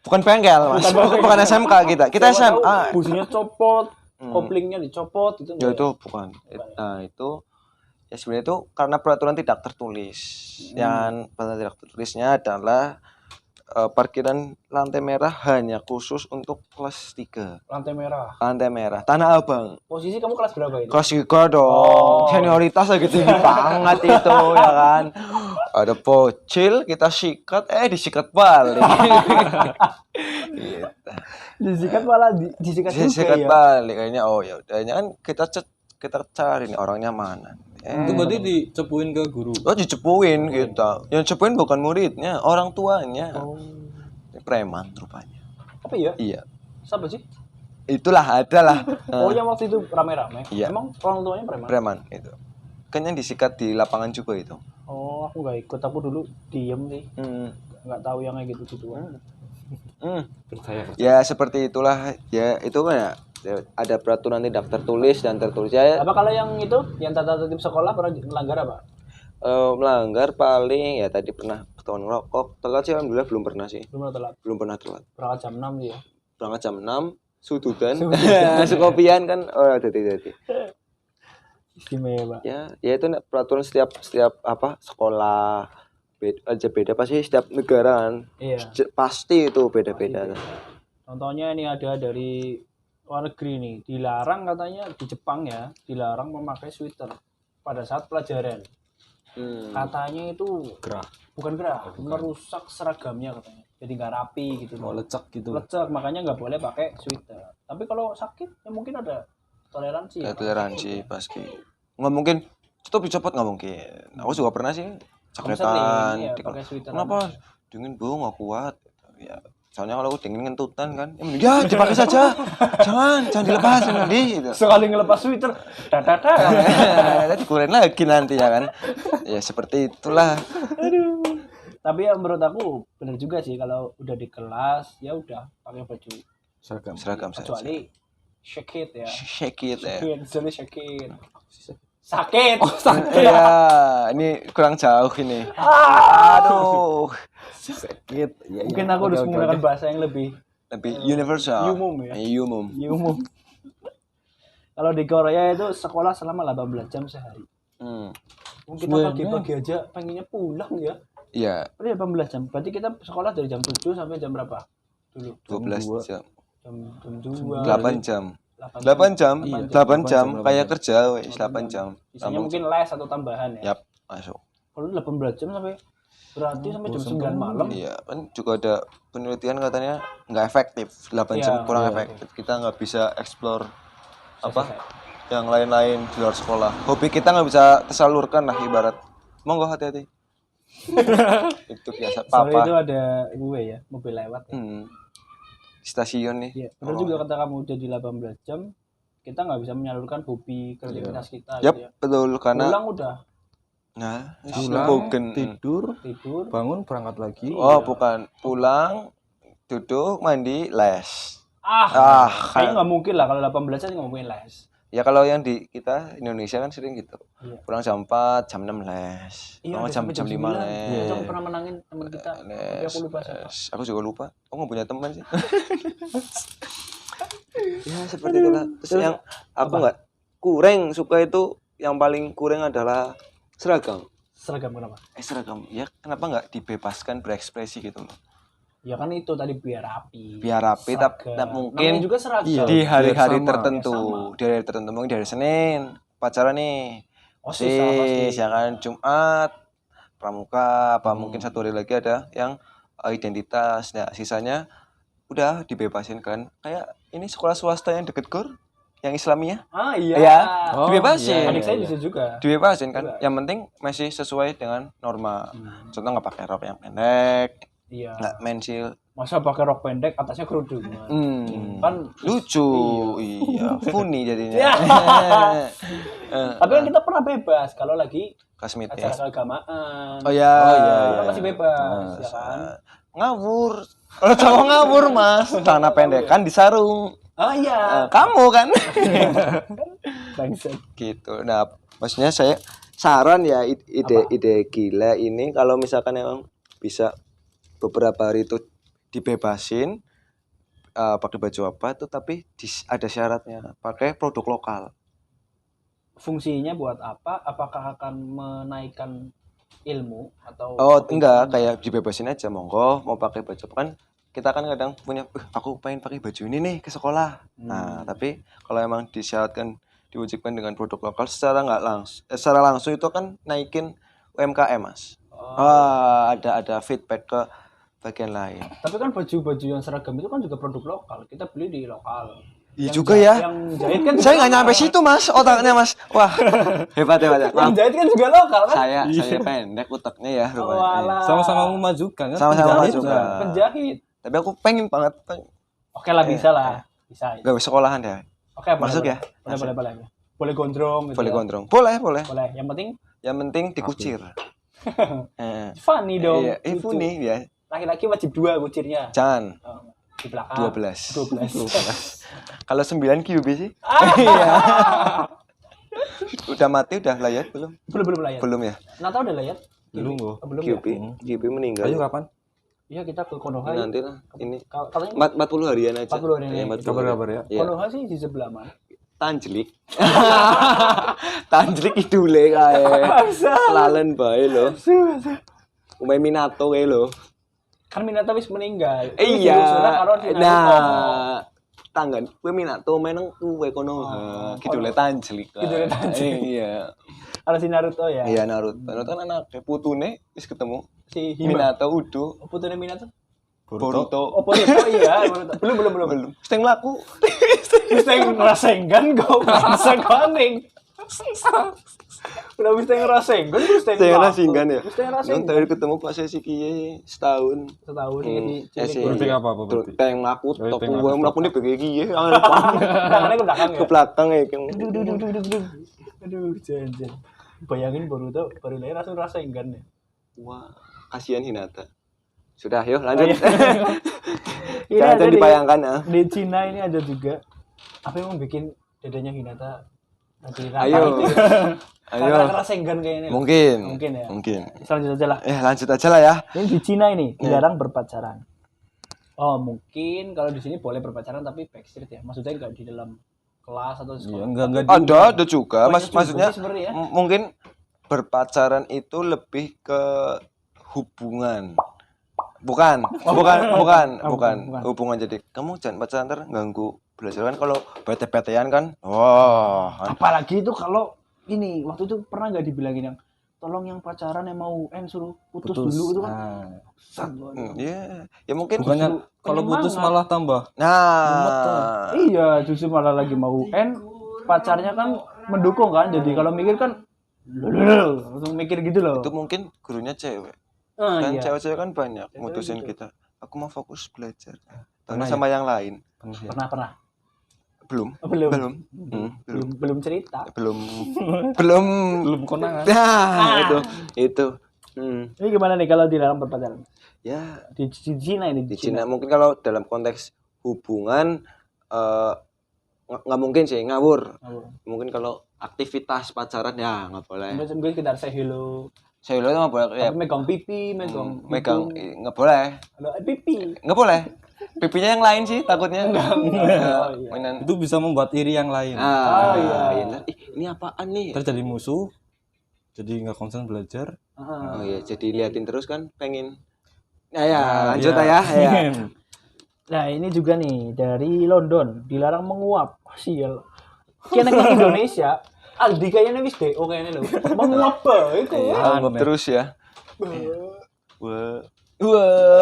Bukan bengkel, Mas. Bukan SMK kita. Kita SMA. Businya copot, koplingnya dicopot itu. Ya itu bukan. Nah, itu ya sebenarnya itu karena peraturan tidak tertulis. Yang peraturan tidak tertulisnya adalah parkiran lantai merah hanya khusus untuk kelas 3. Lantai merah. Lantai merah. Tanah Abang. Posisi kamu kelas berapa itu? Kelas 3 dong. Senioritas lagi tinggi banget itu ya kan. Ada bocil, kita sikat, disikat balik. Gitu. Disikat malah disikat juga Disikat ya. balik kayaknya. Oh ya udah, kan kita cari nih orangnya mana. Itu berarti dicepuin ke guru. Oh dicepuin gitu. Yang cepuin bukan muridnya, orang tuanya. Ini preman rupanya. Apa ya? Iya. Siapa sih? Itulah adalah. Oh yang waktu itu rame-rame. Iya. Emang orang tuanya preman? Preman itu. Kan yang disikat di lapangan juga itu. Oh aku nggak ikut. Aku dulu diem sih. Nggak tahu yang kayak gitu-gituan. Percaya. Ya seperti itulah. Ya itu kan ya ada peraturan tidak tertulis dan tertulis ya. Apa kalau yang itu, yang tata tertib sekolah pernah melanggar apa? Melanggar paling ya tadi pernah ketahuan ngerokok. Telat sih alhamdulillah belum pernah sih. Belum telat. Belum pernah telat. Berangkat jam 6 sih ya. Berangkat jam 6, sudutan. Sukopian kan. Oh, jadi. Istimewa. Ya itu peraturan setiap apa sekolah beda pasti setiap negara kan. Iya. Pasti itu beda-beda. Contohnya ini ada dari luar negeri nih, dilarang katanya di Jepang ya, dilarang memakai sweater pada saat pelajaran. Katanya itu bukan gerah, merusak seragamnya katanya. Jadi nggak rapi gitu. Mau lecek gitu. Lecek, makanya nggak boleh pakai sweater. Tapi kalau sakit ya mungkin ada toleransi. Ya, toleransi pasti. Nggak mungkin tutup dicopot nggak mungkin. Aku juga pernah sih sakitan. Iya, pakai sweater. Kenapa? Dingin bu nggak kuat. Ya soalnya kalau aku dingin ngentutan kan. Ya dipakai saja. jangan dilepas nanti. Gitu. Sekali ngelepas sweater, Tadi kuren lagi nanti ya kan. Ya seperti itulah. Aduh. Tapi ya menurut aku benar juga sih kalau udah di kelas ya udah pakai baju Seragam saja. kecuali shake it ya. Shake it ya. Kecuali shake it. Sakit. Ya, ini kurang jauh ini. Aduh. Sakit. Ya, Mungkin aku harus menggunakan bahasa yang lebih Universal. umum ya. Umum. Kalau di Korea itu sekolah selama 18 jam sehari. Mungkin kita pagi-pagi aja pengennya pulang ya. Iya. Berarti 18 jam. Berarti kita sekolah dari jam 7 sampai jam berapa? Dulu. 12 jam. Jam 2. 8 jam. 8 jam. Iya, 8 jam kayak 8 kerja wes 8 jam. Misalnya mungkin les atau tambahan ya. Yap, masuk. Kalau 18 jam sampai berarti sampai jam 9 malam. Iya, kan juga ada penelitian katanya nggak efektif. 8 jam kurang efektif. Kita nggak bisa explore apa yang lain-lain di luar sekolah. Hobi kita nggak bisa tersalurkan lah ibarat. Monggo hati-hati. Itu biasa Soalnya itu papa. ada gue ya, mobil lewat ya. Stasiun nih. Iya, benar juga kata kamu jadi 18 jam kita nggak bisa menyalurkan hobi kreativitas kita Yap, gitu ya. betul karena Pulang udah pulang, tidur, bangun, berangkat lagi. Oh, bukan. Pulang, duduk, mandi, les. Kayaknya nggak mungkin lah kalau 18 jam nggak mungkin les. Ya kalau yang di kita Indonesia kan sering gitu. Iya. Pulang jam 4, jam 6 les. Iya, Pulang jam 5 les. Kita pernah menangin teman kita. Tapi aku lupa siapa. Aku juga lupa. Aku nggak punya teman sih. Ya seperti itulah. Terus yang aku nggak kurang suka itu, yang paling kurang adalah seragam. Seragam kenapa? Seragam ya, kenapa nggak dibebaskan berekspresi gitu loh? Ya kan itu tadi biar rapi. Biar rapi, tapi Seragam. mungkin Namanya juga seragam. Iya. di hari-hari biar sama. tertentu, Biar sama. di hari tertentu, mungkin dari Senin pacaran nih, OSIS sama pasti. OSIS, ya kan, Jumat pramuka, apa mungkin satu hari lagi ada yang identitas. Nah sisanya udah dibebasin kan, kayak ini sekolah swasta yang deket gor, yang Islamiyah. Ah iya. Ya, Oh, dibebasin. Adik saya bisa juga. Dibebasin kan, yang penting masih sesuai dengan norma. Contoh nggak pakai rok yang pendek, Iya. nggak mensil. Masa pakai rok pendek atasnya kerudungan. Kan Lucu, iya, funny jadinya. Ya. Tapi kan kita pernah bebas kalau lagi Kasmit acara ya. keagamaan. Oh ya, Kita masih bebas, ya kan? Ngawur. Kalau cowok ngawur mas, celana pendek kan disarung. Oh iya. Kamu kan? Bangsat. Gitu. Nah, maksudnya saya saran ya, ide gila ini kalau misalkan emang bisa beberapa hari itu dibebasin pakai baju apa itu, tapi ada syaratnya, pakai produk lokal. Fungsinya buat apa? Apakah akan menaikkan ilmu atau Oh enggak, kayak dibebasin aja, monggo mau pakai baju apa, kan kita kan kadang punya aku pengen pakai baju ini nih ke sekolah. Nah tapi kalau emang disyaratkan, diwujudkan dengan produk lokal, secara nggak langsung secara langsung itu kan naikin UMKM mas. Ada feedback ke bagian lain. Tapi kan baju-baju yang seragam itu kan juga produk lokal. Kita beli di lokal. Iya juga ya. Yang jahit kan Saya nggak nyampe situ mas, otaknya mas. Wah hebat ya. Yang Maaf, jahit kan juga lokal kan? saya pendek otaknya ya rupanya. Walah. Sama-sama memajukan kan. Sama-sama Penjahit memajukan. juga. Penjahit. Tapi aku pengen banget. Oke lah, bisa lah. Bisa. Gak bisa sekolahan ya. Oke, boleh, Masuk boleh. ya? Boleh, boleh, boleh. Boleh gondrong gitu. Boleh ya. gondrong. Boleh. Boleh. Yang penting Dikucir. funny dong. Iya, Lucu. funny ya. Laki-laki wajib 2 kucirnya. Jangan. Di belakang. 12. Kalau 9 QB sih? Ah. Iya. Udah mati, udah layar belum? Belum layar. Belum ya? Natal udah layar? Belum loh. Belum ya? QB meninggal. Ayo kapan? Iya, kita ke Konoha. Nanti lah. Ini Katanya 40 harian aja. 40 harian Iya, aja. 40 Kabar-kabar ya. Iya. Konoha sih di sebelah mana? Tanjlik. Tanjlik idule kae. Lalen bae lho. Umay Minato kae lho. Kan Minato wis meninggal. Iya. Nah, Nah, tanggan kowe Minato meneng kuwe kono. Kidule Tanjlik. Kidule Tanjlik. Iya. kalau si Naruto ya. Iya Naruto. Naruto kan anaknya putune wis ketemu Si Hima. Minato udo. Putune Minato? Boruto. Oh, Boruto iya. Boruto. Belum. Belum. Seteng laku. Wis teng ngrasenggan kok bangsa koning. Udah wis teng ngrasenggan wis teng. Seteng rasinggan ya. Wis teng Yang ngrasenggan. terakhir ketemu pas sesi kiye setahun. Setahun Hmm, jadi sesi. Berarti apa berarti? Teng laku Oh, tok teng gue laku. mlakune bege kiye. tangannya ke belakang ya. Ke belakang ya. Aduh, jangan. Bayangin Boruto baru lahir langsung ngrasenggan ya. Wah, kasihan Hinata. Sudah, yuk lanjut. Ini Jangan ada dipayangkan ah. di Cina ini ada juga apa yang bikin dadanya Hinata nanti Ayo. karena Ayo. ngerasenggan kayaknya. Mungkin. Mungkin ya. Mungkin. Selanjutnya aja lah. Lanjut aja lah ya. Ini di Cina ini dilarang berpacaran. Oh mungkin kalau di sini boleh berpacaran tapi backstreet ya. Maksudnya nggak di dalam kelas atau Iya, sekolah. enggak Ada juga. Banyak juga Maksudnya sih sebenarnya ya. mungkin berpacaran itu lebih ke hubungan. Bukan. Hubungan. Jadi kamu jangan pacaran ntar ganggu belajar kan, kalau bete-betean kan. Wah. Apalagi itu kalau ini waktu itu pernah nggak dibilangin yang tolong yang pacaran yang mau suruh putus dulu itu kan. Iya. Ya mungkin Bukannya kalau putus malah tambah. nah. Iya, justru malah lagi mau pacarnya kan mendukung kan. Jadi kalau mikir kan langsung mikir gitu loh. Itu mungkin gurunya cewek. Ah, Kan iya. cewek-cewek kan banyak Cewek mutusin gitu. kita. Aku mau fokus belajar. Pernah Sama yang lain. Pernah. Belum. Oh, belum. Belum. Belum cerita. Belum. Belum konangan. Nah, itu. Ini gimana nih kalau dilarang berpacaran? Ya, Di Cina ini di Cina mungkin kalau dalam konteks hubungan nggak mungkin sih ngawur. Mungkin kalau aktivitas pacaran ya nggak boleh. Mungkin sekedar say hello. Saya nggak boleh ya. Tapi megang pipi, megang Megang nggak boleh. Halo, pipi. Nggak boleh. pipinya yang lain sih takutnya. Oh, iya. Mainan. Itu bisa membuat iri yang lain. iya. Ntar, ini apaan nih? Terjadi musuh. Jadi nggak konsen belajar. Oh iya, jadi liatin terus kan pengen. Ya, lanjut ya. Nah, ini juga nih dari London dilarang menguap. Sial. Kayaknya nang Indonesia Aldi kayaknya wis DO kayaknya lho. Menguap bae iku. Anggap terus ya. Wah,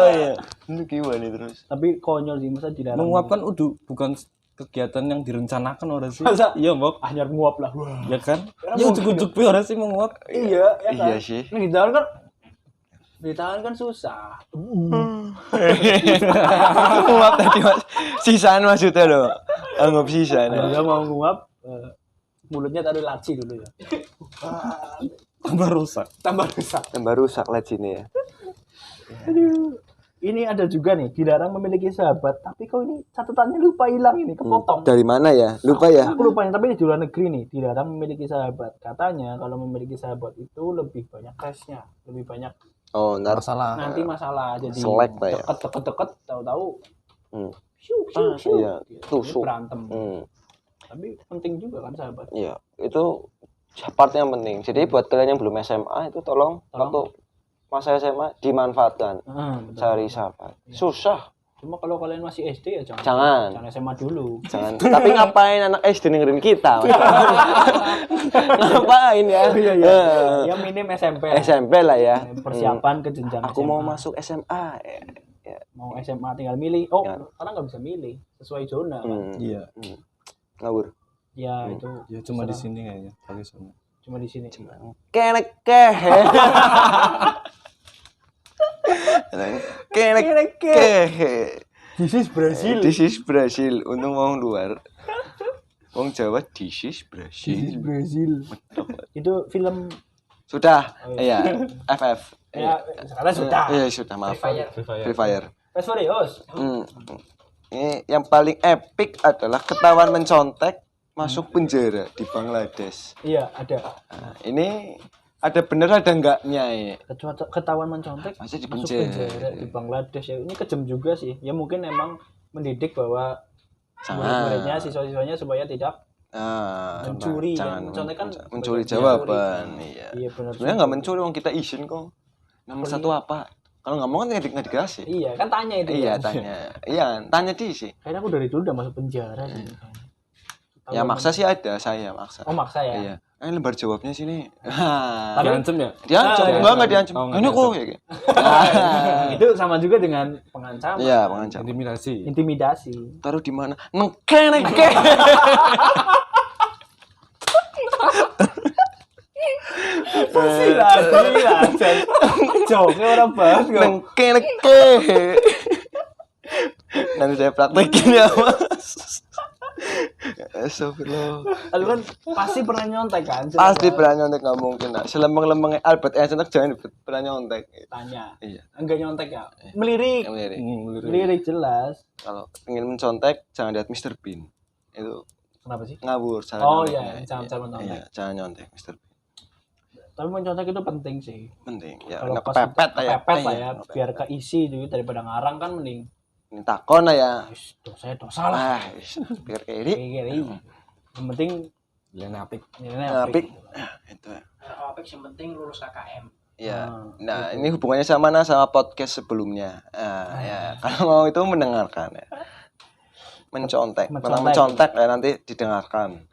ya. Ini gimana terus? Tapi konyol sih masa dilarang. Menguapkan udah bukan kegiatan yang direncanakan orang sih. Masa? Iya, Mbok. Anyar nguap lah. Wah. Ya kan? Ya, Ya mungkin. ujuk-ujuk pe orang sih menguap. Iya, ya kan? Iya sih. Nah, ditahan kan susah. Nguap tadi Mas. Sisaan maksudnya loh. Anggap sisaan. Kalau dia mau nguap, mulutnya taruh laci dulu ya. Tambah rusak. Tambah rusak. Tambah rusak lah sini ya. Aduh. Ini ada juga nih, dilarang memiliki sahabat, tapi kok ini catatannya lupa hilang ini, kepotong. Dari mana ya? Lupa ya? Aku lupa, tapi ini di luar negeri nih, dilarang memiliki sahabat. Katanya kalau memiliki sahabat itu lebih banyak crash-nya, lebih banyak Oh, ntar Masalah. nanti masalah. Jadi Selek lah ya. deket, tahu-tahu Hmm. syuk, iya. Tusuk. berantem. Hmm. Tapi penting juga kan sahabat. Iya, itu part yang penting. Jadi buat kalian yang belum SMA itu tolong waktu masa SMA dimanfaatkan. Betul. Cari sahabat. Susah. Cuma kalau kalian masih SD ya jangan. Jangan. Jangan SMA dulu. Jangan. Tapi ngapain anak SD dengerin kita? Ngapain ya? Iya. Ya minim SMP. SMP lah ya. Persiapan ke jenjang Aku SMA. mau masuk SMA. Ya. Mau SMA tinggal milih. Oh, Jangan. karena nggak bisa milih sesuai zona kan. Iya. Ngawur. Ya itu Ya cuma di sini kayaknya. Tapi sana. cuma di sini. Kenek. Kenek. This is Brazil. This is Brazil. Untung wong luar. Wong Jawa this is Brazil. Brazil. Itu film Sudah. Iya. FF. ya sekarang sudah. Iya, sudah, maaf. Free Fire. Fast Furious. Ini yang paling epic adalah ketahuan mencontek masuk penjara di Bangladesh. Iya, ada. Nah, ini ada bener ada enggaknya ya? Ketahuan mencontek Masa di masuk penjara? penjara di Bangladesh ya. Ini kejam juga sih. Ya mungkin emang mendidik bahwa Jangan. murid-muridnya, siswa-siswanya supaya tidak mencuri. Jangan Mencontek kan mencuri sebagai jawaban. mencuri. Iya. Iya benar. Sebenarnya nggak mencuri, wong kita izin kok. Nomor satu apa? Kalau nggak mau kan nggak dikasih. Iya, kan tanya itu. Iya, kan. tanya. Iya, tanya di sih. Kayaknya aku dari dulu udah masuk penjara sih. Ya maksa sih ada, saya maksa. Oh, maksa ya. Iya. Lembar jawabnya sini. Diancem ya? Diancam, iya. enggak diancam. Oh, nggak Ini kok ya. kayak. Itu sama juga dengan pengancaman. Iya, pengancam. Intimidasi. Intimidasi. Taruh di mana? Nengke. Pasti lah. Joknya orang banget kok. Nengke. Nanti saya praktekin ya, Mas. Astagfirullah. Lu kan pasti pernah nyontek kan? Pasti pernah nyontek, nggak mungkin lah. Selembang-lembangnya Albert Einstein jangan pernah nyontek. Tanya. Iya. Enggak nyontek ya? Melirik. Melirik jelas. Kalau ingin mencontek jangan lihat Mr. Bean. Itu Kenapa sih? ngawur. Jangan Oh nyontek. iya, jangan mencontek. Iya, jangan nyontek Mr. Bean. Tapi mencontek itu penting sih. Penting. Ya, Kalau nggak pas kepepet lah ya. kepepet lah Iya, ya, biar keisi juga daripada ngarang kan mending. Ini takon lah ya. Dosa lah. Biar kayak ini. Kayak yang penting Nilainya apik. nilainya Apik. apik. Itu. Apik yang penting lulus KKM. Ya. Nah, ini hubungannya sama podcast sebelumnya. Ya, kalau mau itu mendengarkan ya. Mencontek. Kalau mencontek ya nanti didengarkan.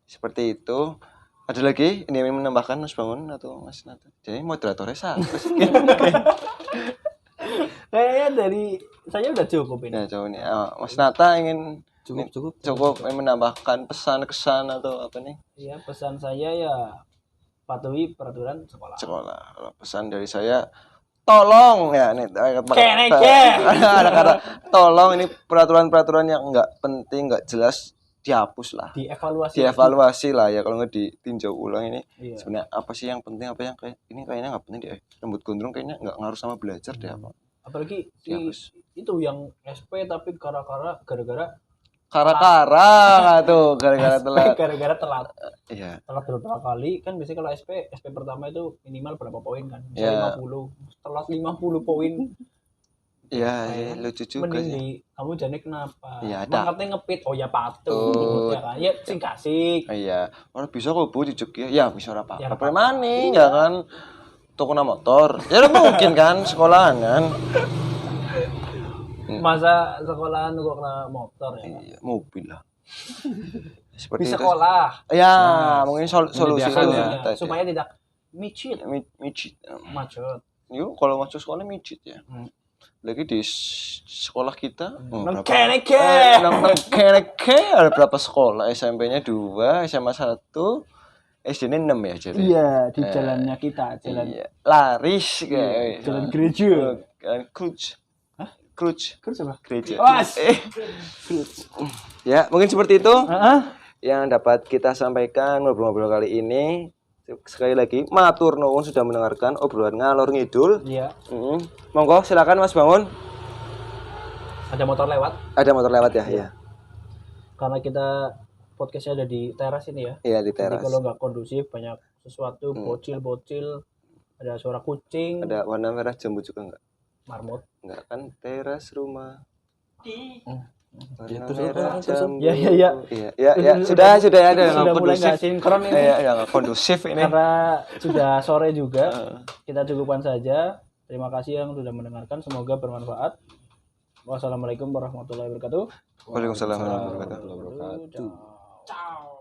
Seperti itu. Ada lagi ini yang menambahkan Mas Bangun atau Mas Nata? Jadi moderatornya siapa sih? Kayaknya dari saya udah cukup ini. Ya, jauh nih. Mas Nata ingin Cukup. menambahkan pesan kesan atau apa nih? Iya, pesan saya ya patuhi peraturan sekolah. Kalau pesan dari saya tolong ya nih ada kata tolong, ini peraturan-peraturan yang enggak penting, enggak jelas dihapus lah. Dievaluasi lah ya, kalau nggak ditinjau ulang ini. Iya. Sebenarnya apa sih yang penting, apa yang kayak ini kayaknya nggak penting deh. Rambut gondrong kayaknya nggak ngaruh sama belajar deh apa. Apalagi Dihapus. itu yang SP tapi gara-gara Tuh gara-gara telat. gara-gara telat. Iya. Telat beberapa kali kan biasanya kalau SP pertama itu minimal berapa poin kan? Iya. Misal 50. Telat 50 poin. Iya, lucu juga Mending sih. di kamu jadi kenapa? Iya, ada. Makanya ngepit, oh ya patut, ya kan? Ya sing kasih. Iya, orang bisa kok Bu dijuk ya. Ya bisa ora Ya, apa-apa. Premani ya kan. Toko motor. Ya udah mungkin kan sekolahan kan. Masa sekolahan kok kena motor ya? Iya, mobil lah. Seperti Di itu. sekolah. Ya, mungkin solusi menyediakan itu ya. tadi. Supaya tidak micit, Micit. macet. Yuk, kalau masuk sekolah micit ya. Lagi di sekolah kita Nang berapa? keneke. Nang keneke ada berapa sekolah? SMP-nya 2, SMA 1, SD-nya 6 ya jadi. Iya, di jalannya kita, jalan Iya. Laris kayak. jalan gereja. Kruj. Kruj. Kruj apa? Gereja. Was. Ya, mungkin seperti itu Heeh. yang dapat kita sampaikan ngobrol-ngobrol kali ini. Sekali lagi, matur nuwun sudah mendengarkan obrolan ngalor ngidul. Iya. Monggo silakan Mas Bangun. Ada motor lewat. Ada motor lewat ya? Iya. Karena kita podcastnya ada di teras ini ya. Iya di Jadi teras. kalau nggak kondusif banyak sesuatu bocil-bocil, ada suara kucing, Ada warna merah jambu juga enggak? marmut. Enggak kan teras rumah. Warna terus merah apa? jambu. Ya. Iya, ya. Sudah ada yang Sudah mulai kondusif. nggak sinkron ini. Iya, yang nggak kondusif ini. Karena sudah sore juga, kita cukupkan saja. Terima kasih yang sudah mendengarkan. Semoga bermanfaat. Wassalamualaikum warahmatullahi wabarakatuh. Waalaikumsalam warahmatullahi wabarakatuh. Wabarakatuh. Ciao.